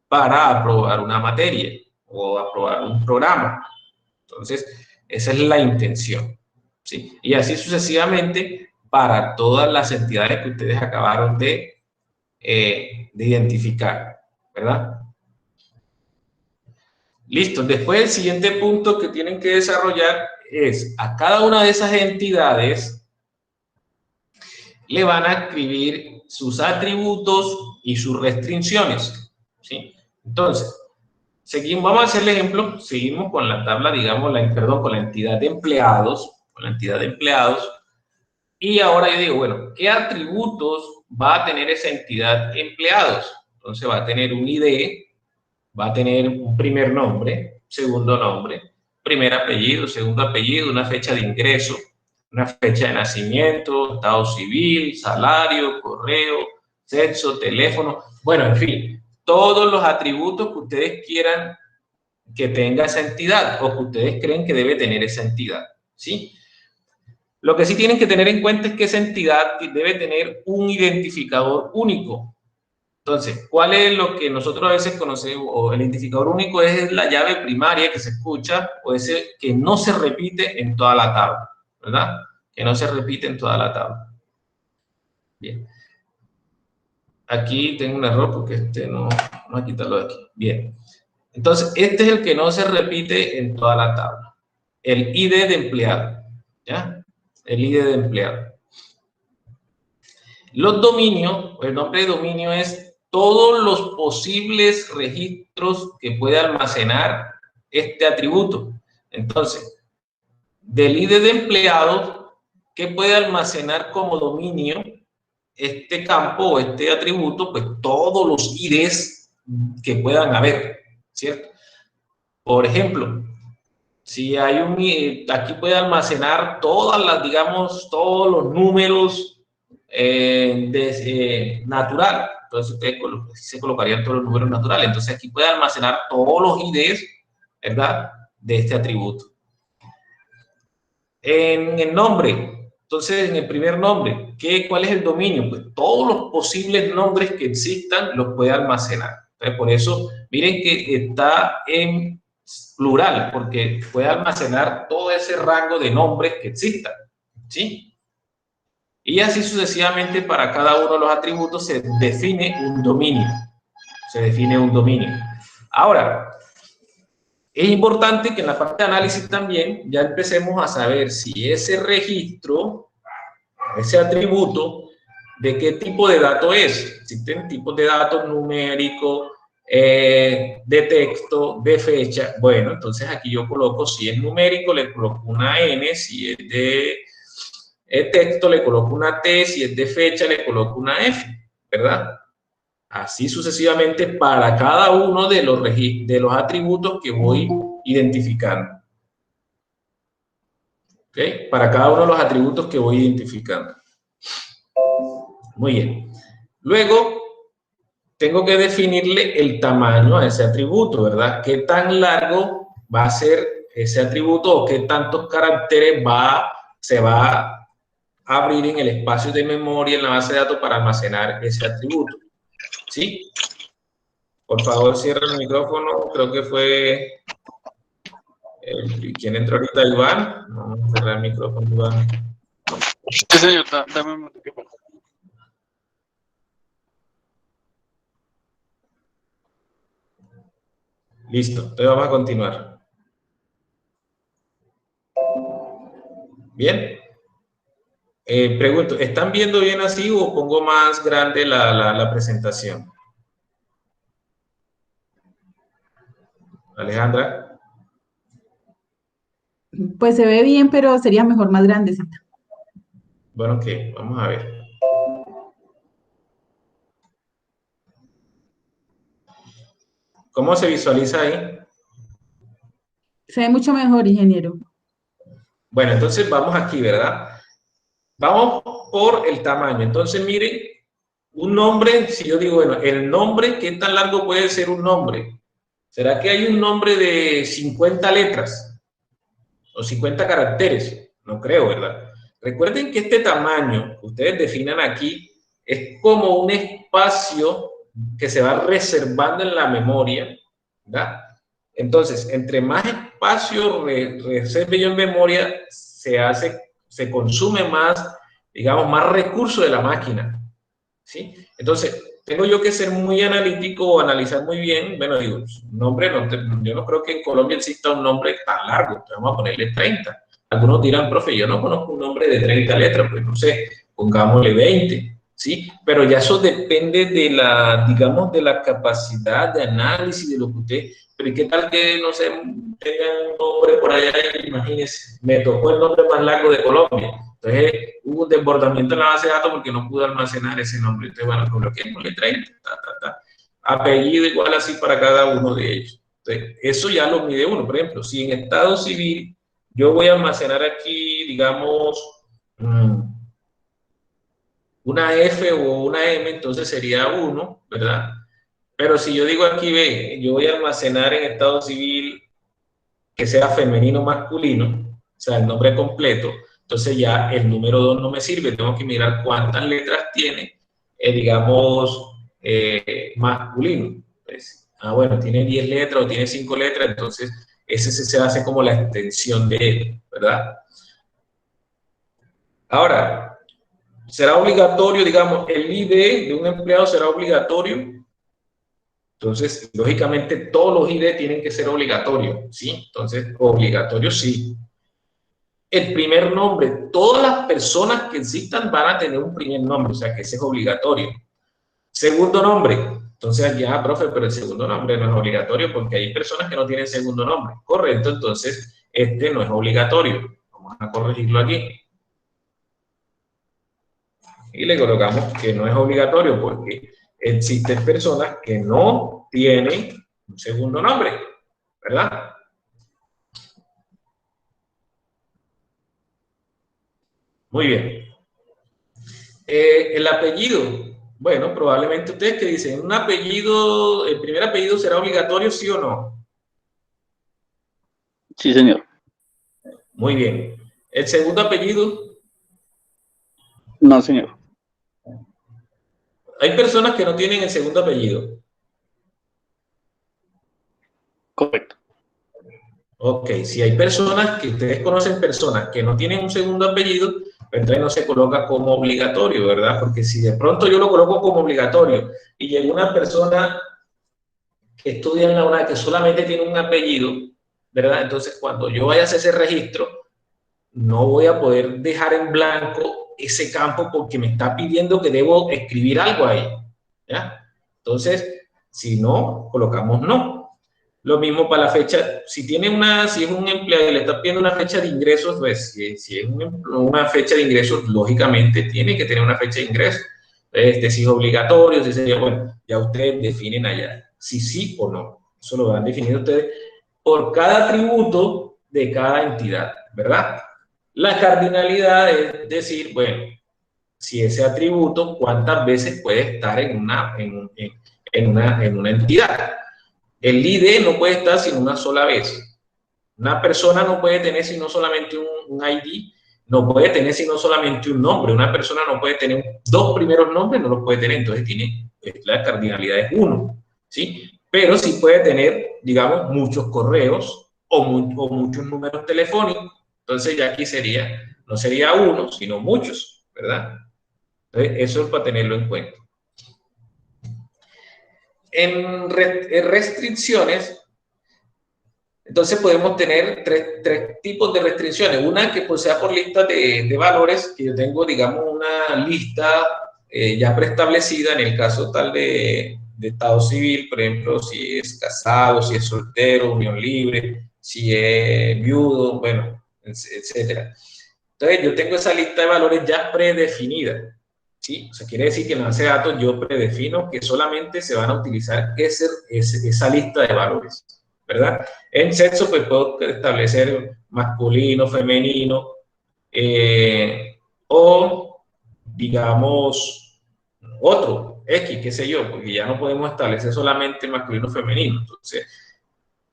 para aprobar una materia o aprobar un programa. Entonces, esa es la intención, ¿sí? Y así sucesivamente para todas las entidades que ustedes acabaron de identificar, ¿verdad? Listo. Después, el siguiente punto que tienen que desarrollar es a cada una de esas entidades le van a escribir sus atributos y sus restricciones, ¿sí? Entonces, seguimos, vamos a hacer el ejemplo, seguimos con la tabla, digamos, con la entidad de empleados, y ahora yo digo, bueno, ¿qué atributos va a tener esa entidad de empleados? Entonces va a tener un ID, va a tener un primer nombre, segundo nombre, primer apellido, segundo apellido, una fecha de ingreso, una fecha de nacimiento, estado civil, salario, correo, sexo, teléfono, bueno, en fin, todos los atributos que ustedes quieran que tenga esa entidad o que ustedes creen que debe tener esa entidad, ¿sí? Lo que sí tienen que tener en cuenta es que esa entidad debe tener un identificador único. Entonces, ¿cuál es lo que nosotros a veces conocemos? O el identificador único es la llave primaria que se escucha o ese que no se repite en toda la tabla, ¿verdad? Que no se repite en toda la tabla. Bien. Aquí tengo un error porque no, vamos a quitarlo de aquí. Bien. Entonces, este es el que no se repite en toda la tabla. El ID de empleado, ¿ya? El ID de empleado. Los dominios, el nombre de dominio es todos los posibles registros que puede almacenar este atributo. Entonces, del ID de empleado, ¿qué puede almacenar como dominio este campo o este atributo? Pues todos los IDs que puedan haber, ¿cierto? Por ejemplo, si hay aquí puede almacenar todas las, digamos, todos los números natural. Entonces, ustedes se colocarían todos los números naturales. Entonces, aquí puede almacenar todos los IDs, ¿verdad? De este atributo. En el nombre, entonces, en el primer nombre, ¿cuál es el dominio? Pues todos los posibles nombres que existan los puede almacenar. Entonces, por eso, miren que está en plural, porque puede almacenar todo ese rango de nombres que existan, ¿sí? Y así sucesivamente para cada uno de los atributos se define un dominio. Ahora, es importante que en la parte de análisis también ya empecemos a saber si ese registro, ese atributo, de qué tipo de dato es. Existen tipos de datos numéricos, de texto, de fecha. Bueno, entonces aquí yo coloco, si es numérico, le coloco una N, si es de texto, le coloco una T, si es de fecha, le coloco una F, ¿verdad? Así sucesivamente para cada uno de los atributos que voy identificando. ¿Ok? Para cada uno de los atributos que voy identificando. Muy bien. Luego, tengo que definirle el tamaño a ese atributo, ¿verdad? ¿Qué tan largo va a ser ese atributo o qué tantos caracteres se va a abrir en el espacio de memoria en la base de datos para almacenar ese atributo? ¿Sí? Por favor, cierra el micrófono. Creo que fue... ¿Quién entró ahorita? Iván. Vamos a cerrar el micrófono, Iván. Sí, señor, dame un momento. ¿Qué pasa? Listo, entonces vamos a continuar. Bien. Pregunto, ¿están viendo bien así o pongo más grande la presentación? Alejandra. Pues se ve bien, pero sería mejor más grandecita. Bueno, ok, vamos a ver. ¿Cómo se visualiza ahí? Se ve mucho mejor, ingeniero. Bueno, entonces vamos aquí, ¿verdad? Vamos por el tamaño. Entonces, miren, un nombre, si yo digo, bueno, el nombre, ¿qué tan largo puede ser un nombre? ¿Será que hay un nombre de 50 letras o 50 caracteres? No creo, ¿verdad? Recuerden que este tamaño que ustedes definan aquí es como un espacio que se va reservando en la memoria, ¿verdad? Entonces, entre más espacio reserve yo en memoria, se consume más, digamos, más recursos de la máquina, ¿sí? Entonces, tengo yo que ser muy analítico o analizar muy bien. Bueno, digo, un nombre, yo no creo que en Colombia exista un nombre tan largo, entonces vamos a ponerle 30. Algunos dirán, profe, yo no conozco un nombre de 30 letras, pues no sé, pongámosle 20, ¿sí? Pero ya eso depende de la, digamos, de la capacidad de análisis de lo que usted, pero ¿qué tal que, no sé, tenga un nombre por allá? Imagínense, me tocó el nombre más largo de Colombia. Entonces hubo un desbordamiento en la base de datos porque no pude almacenar ese nombre. Entonces, bueno, coloquémosle 30, apellido igual así para cada uno de ellos. Entonces, eso ya lo mide uno. Por ejemplo, si en estado civil yo voy a almacenar aquí, digamos, una F o una M, entonces sería 1, ¿verdad? Pero si yo digo aquí, ve, yo voy a almacenar en estado civil que sea femenino o masculino, o sea, el nombre completo, entonces ya el número 2 no me sirve, tengo que mirar cuántas letras tiene, digamos, masculino. Pues, bueno, tiene 10 letras o tiene 5 letras, entonces ese se hace como la extensión de él, ¿verdad? Ahora, ¿será obligatorio, digamos, el ID de un empleado será obligatorio? Entonces, lógicamente, todos los ID tienen que ser obligatorios, ¿sí? Entonces, obligatorio sí. El primer nombre, todas las personas que existan van a tener un primer nombre, o sea que ese es obligatorio. Segundo nombre, entonces ya, profe, pero el segundo nombre no es obligatorio porque hay personas que no tienen segundo nombre. Correcto, entonces este no es obligatorio. Vamos a corregirlo aquí. Y le colocamos que no es obligatorio porque existen personas que no tienen un segundo nombre, ¿verdad? Muy bien. El apellido. Bueno, probablemente ustedes que dicen, un apellido, el primer apellido será obligatorio, sí o no. Sí, señor. Muy bien. El segundo apellido, No, señor. hay personas que no tienen el segundo apellido. Correcto. Ok, si hay personas que ustedes conocen, personas que no tienen un segundo apellido, entonces no se coloca como obligatorio, ¿verdad? Porque si de pronto yo lo coloco como obligatorio y llega una persona que estudia en la UNAD que solamente tiene un apellido, ¿verdad? Entonces cuando yo vaya a hacer ese registro, no voy a poder dejar en blanco ese campo porque me está pidiendo que debo escribir algo ahí, ¿ya? Entonces, si no, colocamos no. Lo mismo para la fecha, si es un empleado y le está pidiendo una fecha de ingresos, pues si es una fecha de ingresos, lógicamente tiene que tener una fecha de ingresos. Si es obligatorio, si sería, bueno, ya ustedes definen allá, si sí o no. Eso lo van definiendo ustedes por cada atributo de cada entidad, ¿verdad? La cardinalidad es decir, bueno, si ese atributo, cuántas veces puede estar en en una entidad. El ID no puede estar sino una sola vez. Una persona no puede tener sino solamente un ID, no puede tener sino solamente un nombre. Una persona no puede tener dos primeros nombres, no los puede tener, entonces tiene, la cardinalidad es 1, ¿sí? Pero sí puede tener, digamos, muchos correos o muchos números telefónicos. Entonces ya aquí sería, no sería 1, sino muchos, ¿verdad? Entonces eso es para tenerlo en cuenta. En restricciones, entonces podemos tener tres tipos de restricciones. Una que pues sea por lista de valores, que yo tengo, digamos, una lista ya preestablecida en el caso tal de estado civil, por ejemplo, si es casado, si es soltero, unión libre, si es viudo, bueno, etcétera. Entonces yo tengo esa lista de valores ya predefinida, ¿sí? O sea, quiere decir que en la base de datos yo predefino que solamente se van a utilizar esa lista de valores, ¿verdad? En sexo, pues puedo establecer masculino, femenino, o digamos otro, X, qué sé yo, porque ya no podemos establecer solamente masculino, femenino. Entonces,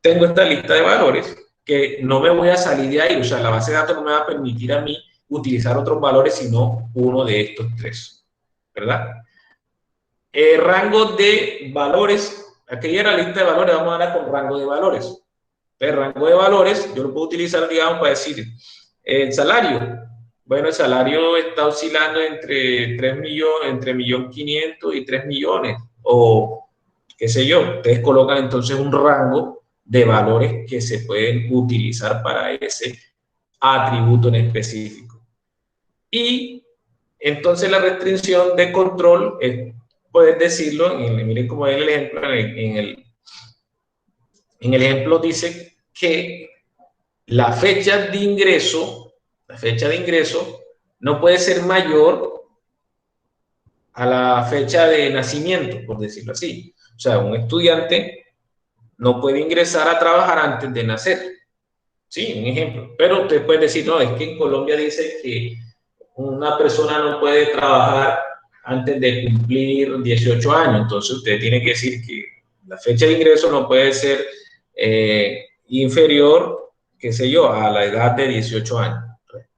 tengo esta lista de valores que no me voy a salir de ahí, o sea, la base de datos no me va a permitir a mí utilizar otros valores, sino uno de estos tres, ¿verdad? Rango de valores, aquí era la lista de valores, vamos a hablar con rango de valores. El rango de valores, yo lo puedo utilizar, digamos, para decir, el salario. Bueno, el salario está oscilando entre 3 millones, entre 1.500.000 y 3 millones, o qué sé yo. Ustedes colocan entonces un rango de valores que se pueden utilizar para ese atributo en específico. Y entonces la restricción de control es, puedes decirlo, miren cómo es el ejemplo, en el ejemplo dice que la fecha de ingreso no puede ser mayor a la fecha de nacimiento, por decirlo así. O sea, un estudiante no puede ingresar a trabajar antes de nacer. Sí, un ejemplo. Pero usted puede decir, no, es que en Colombia dice que una persona no puede trabajar antes de cumplir 18 años. Entonces usted tiene que decir que la fecha de ingreso no puede ser inferior, qué sé yo, a la edad de 18 años.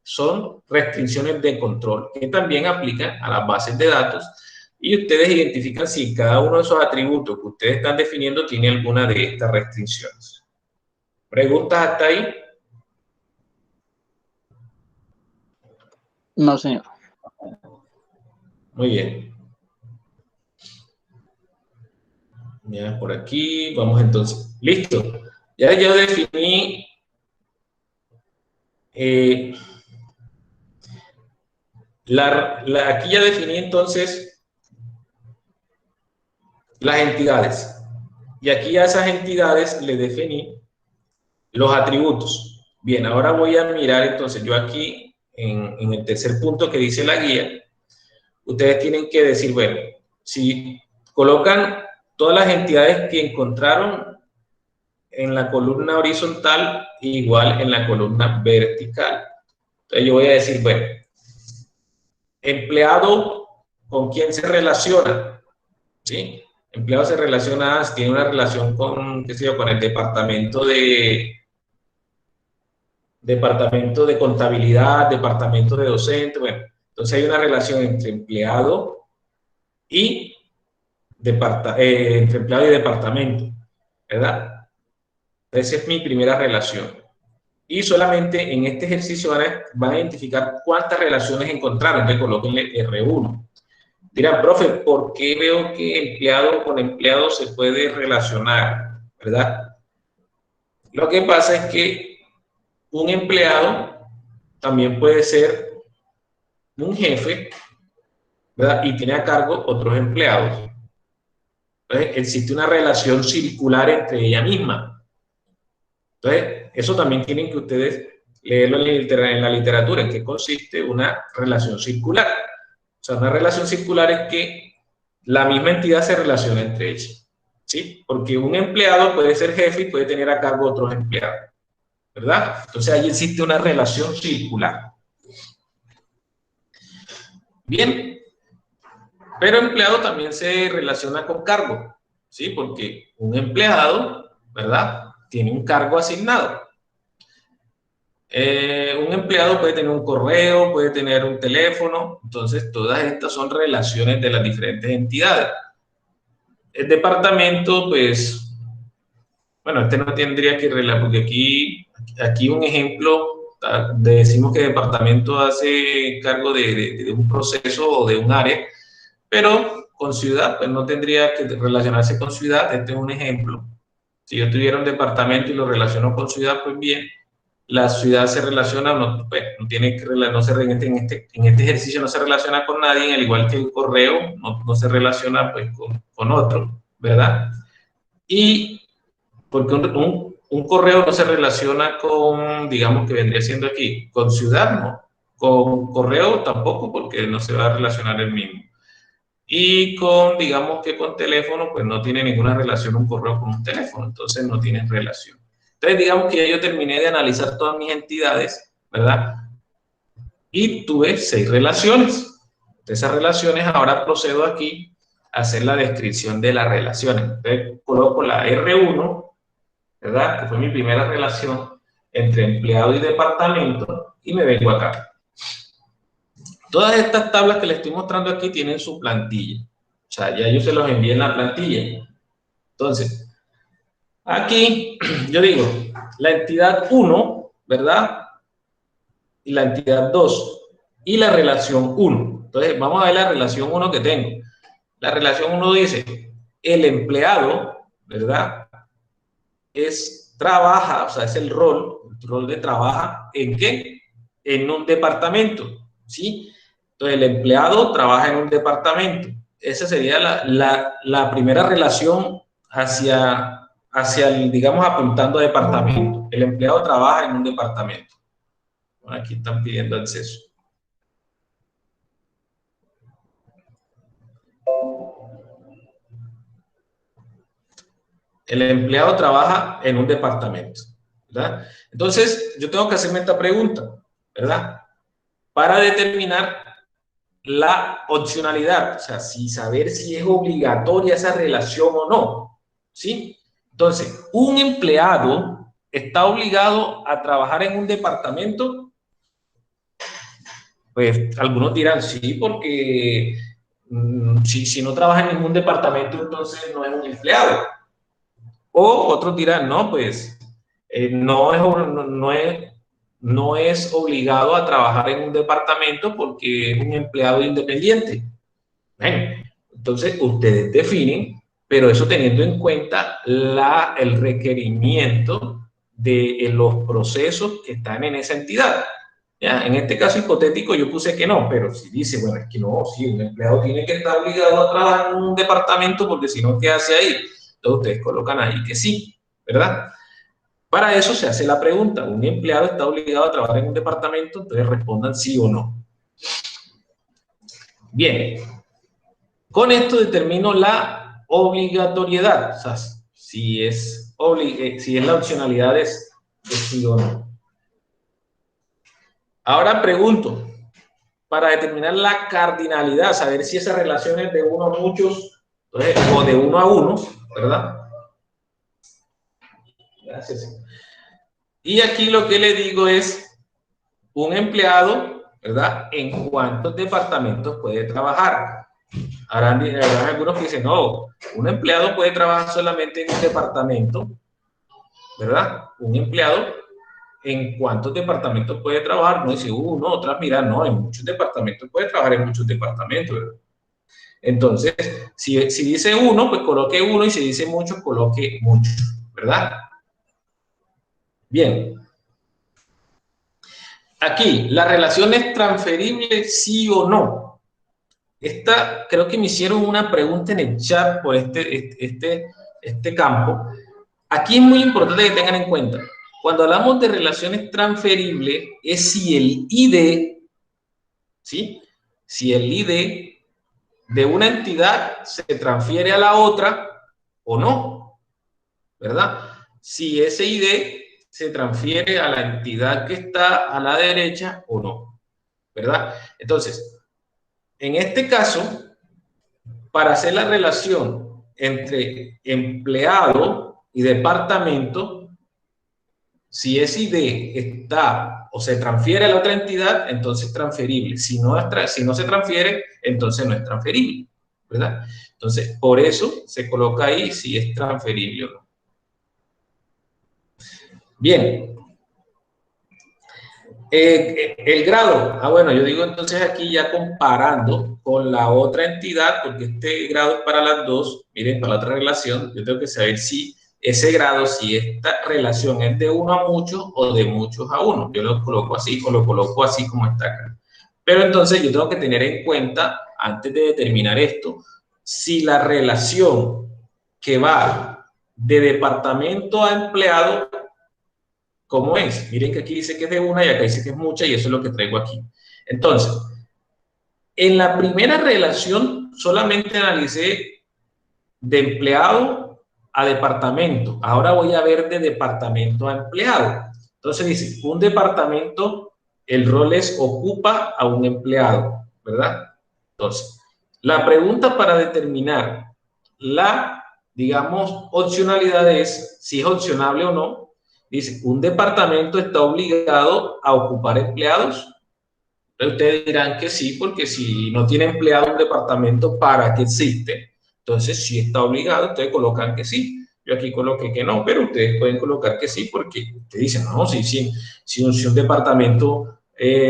Son restricciones de control que también aplican a las bases de datos y ustedes identifican si cada uno de esos atributos que ustedes están definiendo tiene alguna de estas restricciones. ¿Preguntas hasta ahí? No, señor. Muy bien. Ya por aquí, vamos entonces. Listo. Ya yo definí aquí ya definí entonces las entidades. Y aquí a esas entidades le definí los atributos. Bien, ahora voy a mirar entonces, yo aquí en el tercer punto que dice la guía, ustedes tienen que decir, bueno, si colocan todas las entidades que encontraron en la columna horizontal, igual en la columna vertical. Entonces yo voy a decir, bueno, empleado, ¿con quién se relaciona? ¿Sí? Empleado se relaciona, tiene una relación con, qué sé yo, con el departamento de contabilidad, departamento de docente, bueno, entonces hay una relación entre empleado y departamento, ¿verdad? Esa es mi primera relación. Y solamente en este ejercicio van a identificar cuántas relaciones encontraron. Entonces colóquenle R1. Dirán, profe, ¿por qué veo que empleado con empleado se puede relacionar? ¿Verdad? Lo que pasa es que un empleado también puede ser un jefe, ¿verdad? Y tiene a cargo otros empleados. Entonces, existe una relación circular entre ella misma. Entonces, eso también tienen que ustedes leerlo en la literatura, en qué consiste una relación circular. O sea, una relación circular es que la misma entidad se relaciona entre ellas, ¿sí? Porque un empleado puede ser jefe y puede tener a cargo otros empleados, ¿verdad? Entonces, ahí existe una relación circular. Bien, pero empleado también se relaciona con cargo. ¿sí? Porque un empleado, ¿verdad?, tiene un cargo asignado. Un empleado puede tener un correo, puede tener un teléfono, entonces todas estas son relaciones de las diferentes entidades. El departamento, pues, bueno, este no tendría que relacionar, porque aquí un ejemplo, decimos que el departamento hace cargo de un proceso o de un área, pero con ciudad, pues no tendría que relacionarse con ciudad. Este es un ejemplo. Si yo tuviera un departamento y lo relaciono con ciudad, pues bien, la ciudad se relaciona, no, pues, no tiene que, no se, en este ejercicio no se relaciona con nadie, al igual que el correo no se relaciona pues con otro, ¿verdad? Y porque un correo no se relaciona con, digamos que vendría siendo aquí, con ciudad, ¿no? Con correo tampoco, porque no se va a relacionar el mismo. Y con, digamos que con teléfono, pues no tiene ninguna relación un correo con un teléfono, entonces no tienen relación. Entonces, digamos que ya yo terminé de analizar todas mis entidades, ¿verdad? Y tuve 6 relaciones. De esas relaciones, ahora procedo aquí a hacer la descripción de las relaciones. Entonces, coloco la R1, ¿verdad?, que fue mi primera relación entre empleado y departamento, y me vengo acá. Todas estas tablas que les estoy mostrando aquí tienen su plantilla. O sea, ya yo se los envié en la plantilla. Entonces, aquí yo digo, la entidad 1, ¿verdad?, y la entidad 2, y la relación 1. Entonces, vamos a ver la relación 1 que tengo. La relación 1 dice, el empleado, ¿verdad?, trabaja, o sea, es el rol de trabaja, ¿en qué? En un departamento, ¿sí? Entonces, el empleado trabaja en un departamento. Esa sería la primera relación hacia el, digamos, apuntando a departamento. El empleado trabaja en un departamento. Bueno, aquí están pidiendo acceso. El empleado trabaja en un departamento, ¿verdad? Entonces, yo tengo que hacerme esta pregunta, ¿verdad?, para determinar la opcionalidad, o sea, saber si es obligatoria esa relación o no, ¿sí? Entonces, ¿un empleado está obligado a trabajar en un departamento? Pues algunos dirán sí, porque si no trabaja en ningún departamento, entonces no es un empleado. O otros dirán, no, pues no es obligado a trabajar en un departamento porque es un empleado independiente. Bueno, entonces ustedes definen, pero eso teniendo en cuenta el requerimiento de los procesos que están en esa entidad. ¿Ya? En este caso hipotético yo puse que no, pero si dice, bueno, es que no, si un empleado tiene que estar obligado a trabajar en un departamento porque si no, ¿qué hace ahí? Entonces ustedes colocan ahí que sí, ¿verdad? Para eso se hace la pregunta, ¿un empleado está obligado a trabajar en un departamento? Entonces respondan sí o no. Bien, con esto determino la obligatoriedad, o sea, si es la opcionalidad es sí o no. Ahora pregunto, para determinar la cardinalidad, saber si esa relación es de uno a muchos, entonces, o de uno a uno, ¿verdad? Gracias. Y aquí lo que le digo es, un empleado, ¿verdad?, ¿en cuántos departamentos puede trabajar? Habrán algunos que dicen, no, un empleado puede trabajar solamente en un departamento, ¿verdad? Un empleado, ¿en cuántos departamentos puede trabajar? No dice uno, otras mira, no, en muchos departamentos puede trabajar en muchos departamentos, ¿verdad? Entonces, si dice uno, pues coloque uno, y si dice mucho, coloque mucho, ¿verdad? Bien. Aquí, ¿la relación es transferible, sí o no? Esta, creo que me hicieron una pregunta en el chat por este campo. Aquí es muy importante que tengan en cuenta, cuando hablamos de relaciones transferibles, es si el ID, ¿sí?, si el ID de una entidad se transfiere a la otra o no, ¿verdad? Si ese ID se transfiere a la entidad que está a la derecha o no, ¿verdad? Entonces, en este caso, para hacer la relación entre empleado y departamento, si ese ID está o se transfiere a la otra entidad, entonces es transferible. Si no se transfiere, entonces no es transferible, ¿verdad? Entonces, por eso se coloca ahí si es transferible o no. Bien. El grado, bueno, yo digo entonces aquí ya comparando con la otra entidad, porque este grado es para las dos, miren, para la otra relación, yo tengo que saber si ese grado, si esta relación es de uno a muchos o de muchos a uno. Yo lo coloco así o lo coloco así como está acá. Pero entonces yo tengo que tener en cuenta, antes de determinar esto, si la relación que va de departamento a empleado, ¿cómo es? Miren que aquí dice que es de una y acá dice que es mucha y eso es lo que traigo aquí. Entonces, en la primera relación solamente analicé de empleado a departamento. Ahora voy a ver de departamento a empleado. Entonces dice, un departamento, el rol es ocupa a un empleado, ¿verdad? Entonces, la pregunta para determinar la, digamos, opcionalidad es si es opcionable o no. Dice, ¿un departamento está obligado a ocupar empleados? Ustedes dirán que sí, porque si no tiene empleado un departamento, ¿para qué existe? Entonces, si está obligado, ustedes colocan que sí. Yo aquí coloqué que no, pero ustedes pueden colocar que sí, porque ustedes dicen, no, si un departamento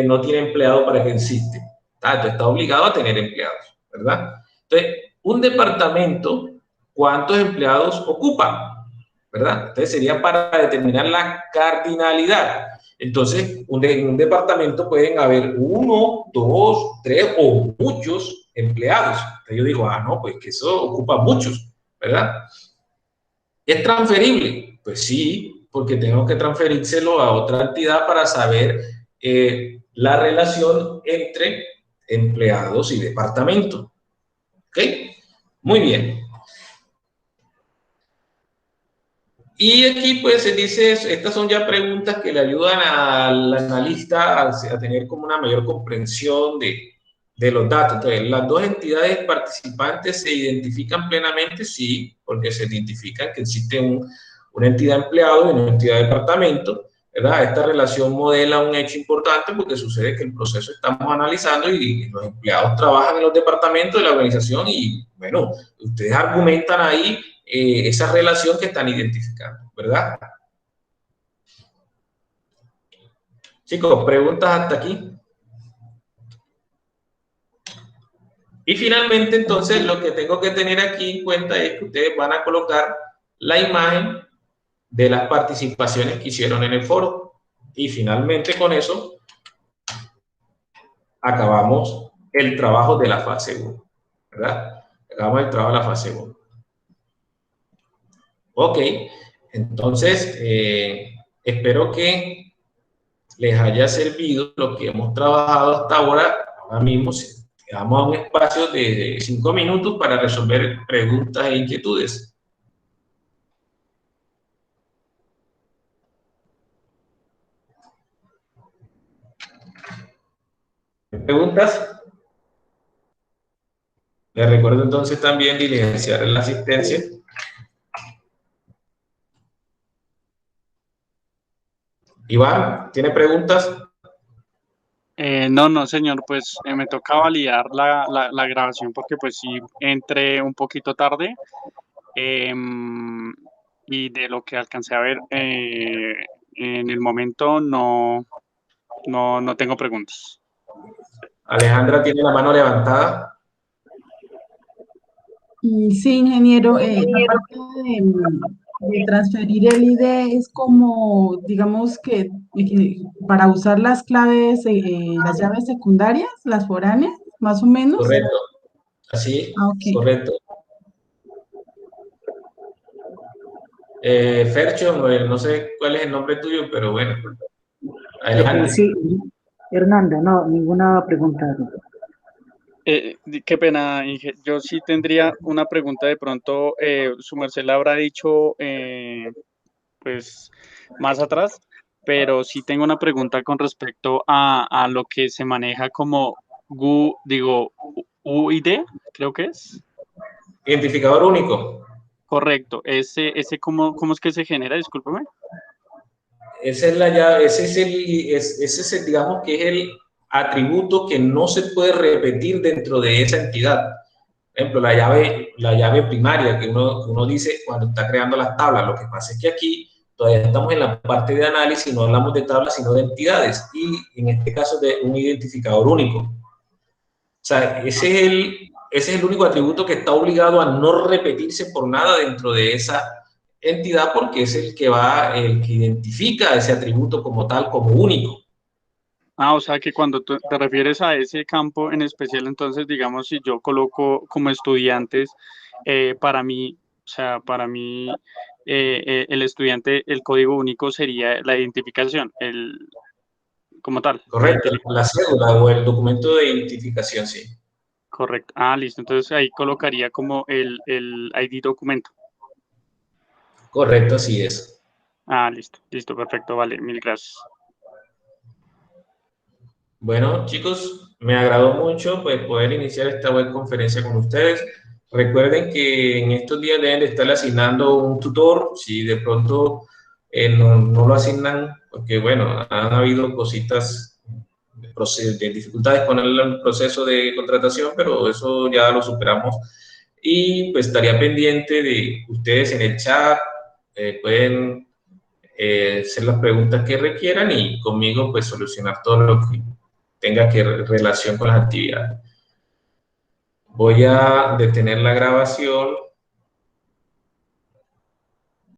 no tiene empleado, ¿para qué existe? Entonces, está obligado a tener empleados, ¿verdad? Entonces, un departamento, ¿cuántos empleados ocupa? ¿Verdad? Entonces, sería para determinar la cardinalidad. Entonces, en un departamento pueden haber uno, dos, tres o muchos empleados. Entonces yo digo, no, pues que eso ocupa muchos, ¿verdad? ¿Es transferible? Pues sí, porque tengo que transferírselo a otra entidad para saber la relación entre empleados y departamento. ¿Ok? Muy bien. Y aquí pues se dice, estas son ya preguntas que le ayudan al analista a tener como una mayor comprensión de los datos. Entonces, las dos entidades participantes se identifican plenamente, sí, porque se identifican que existe una entidad empleado y una entidad de departamento, ¿verdad? Esta relación modela un hecho importante porque sucede que el proceso estamos analizando y los empleados trabajan en los departamentos de la organización y, bueno, ustedes argumentan ahí esa relación que están identificando, ¿verdad? Chicos, preguntas hasta aquí. Y finalmente, entonces, lo que tengo que tener aquí en cuenta es que ustedes van a colocar la imagen de las participaciones que hicieron en el foro. Y finalmente, con eso, acabamos el trabajo de la fase 1, ¿verdad? Acabamos el trabajo de la fase 1. Ok, entonces, espero que les haya servido lo que hemos trabajado hasta ahora. Ahora mismo vamos a un espacio de 5 minutos para resolver preguntas e inquietudes. ¿Preguntas? Les recuerdo entonces también diligenciar la asistencia. Iván, ¿tiene preguntas? No, señor, pues me toca validar la grabación porque pues sí entré un poquito tarde y de lo que alcancé a ver en el momento no tengo preguntas. Alejandra tiene la mano levantada. Sí, ingeniero, la parte de transferir el ID es como, digamos que para usar las claves, las llaves secundarias, las foráneas, más o menos. Correcto. Así, Ok. correcto. Fercho, no sé cuál es el nombre tuyo, pero bueno, adelante. Sí, Hernando, no, ninguna pregunta. Qué pena, Inge. Yo sí tendría una pregunta de pronto, su merced la habrá dicho pues más atrás, pero sí tengo una pregunta con respecto a lo que se maneja como UID, creo que es. Identificador único. Correcto. Ese ¿cómo es que se genera? Discúlpeme. Esa es la llave, ese es el, digamos que es el atributo que no se puede repetir dentro de esa entidad. Por ejemplo, la llave primaria que uno dice cuando está creando las tablas. Lo que pasa es que aquí todavía estamos en la parte de análisis, no hablamos de tablas, sino de entidades, y en este caso de un identificador único. O sea, ese es el único atributo que está obligado a no repetirse por nada dentro de esa entidad, porque es el que identifica ese atributo como tal, como único. O sea que cuando tú te refieres a ese campo en especial, entonces, digamos, si yo coloco como estudiantes, para mí, o sea, para mí, el estudiante, el código único sería la identificación, como tal. Correcto, la cédula o el documento de identificación, sí. Correcto. Listo. Entonces ahí colocaría como el ID documento. Correcto, así es. Listo, perfecto, vale, mil gracias. Bueno, chicos, me agradó mucho pues, poder iniciar esta web conferencia con ustedes. Recuerden que en estos días deben de estar asignando un tutor, si de pronto no lo asignan, porque bueno, han habido cositas de dificultades con el proceso de contratación, pero eso ya lo superamos. Y pues estaría pendiente de ustedes en el chat, pueden hacer las preguntas que requieran y conmigo pues solucionar todo lo que tenga que relación con las actividades. Voy a detener la grabación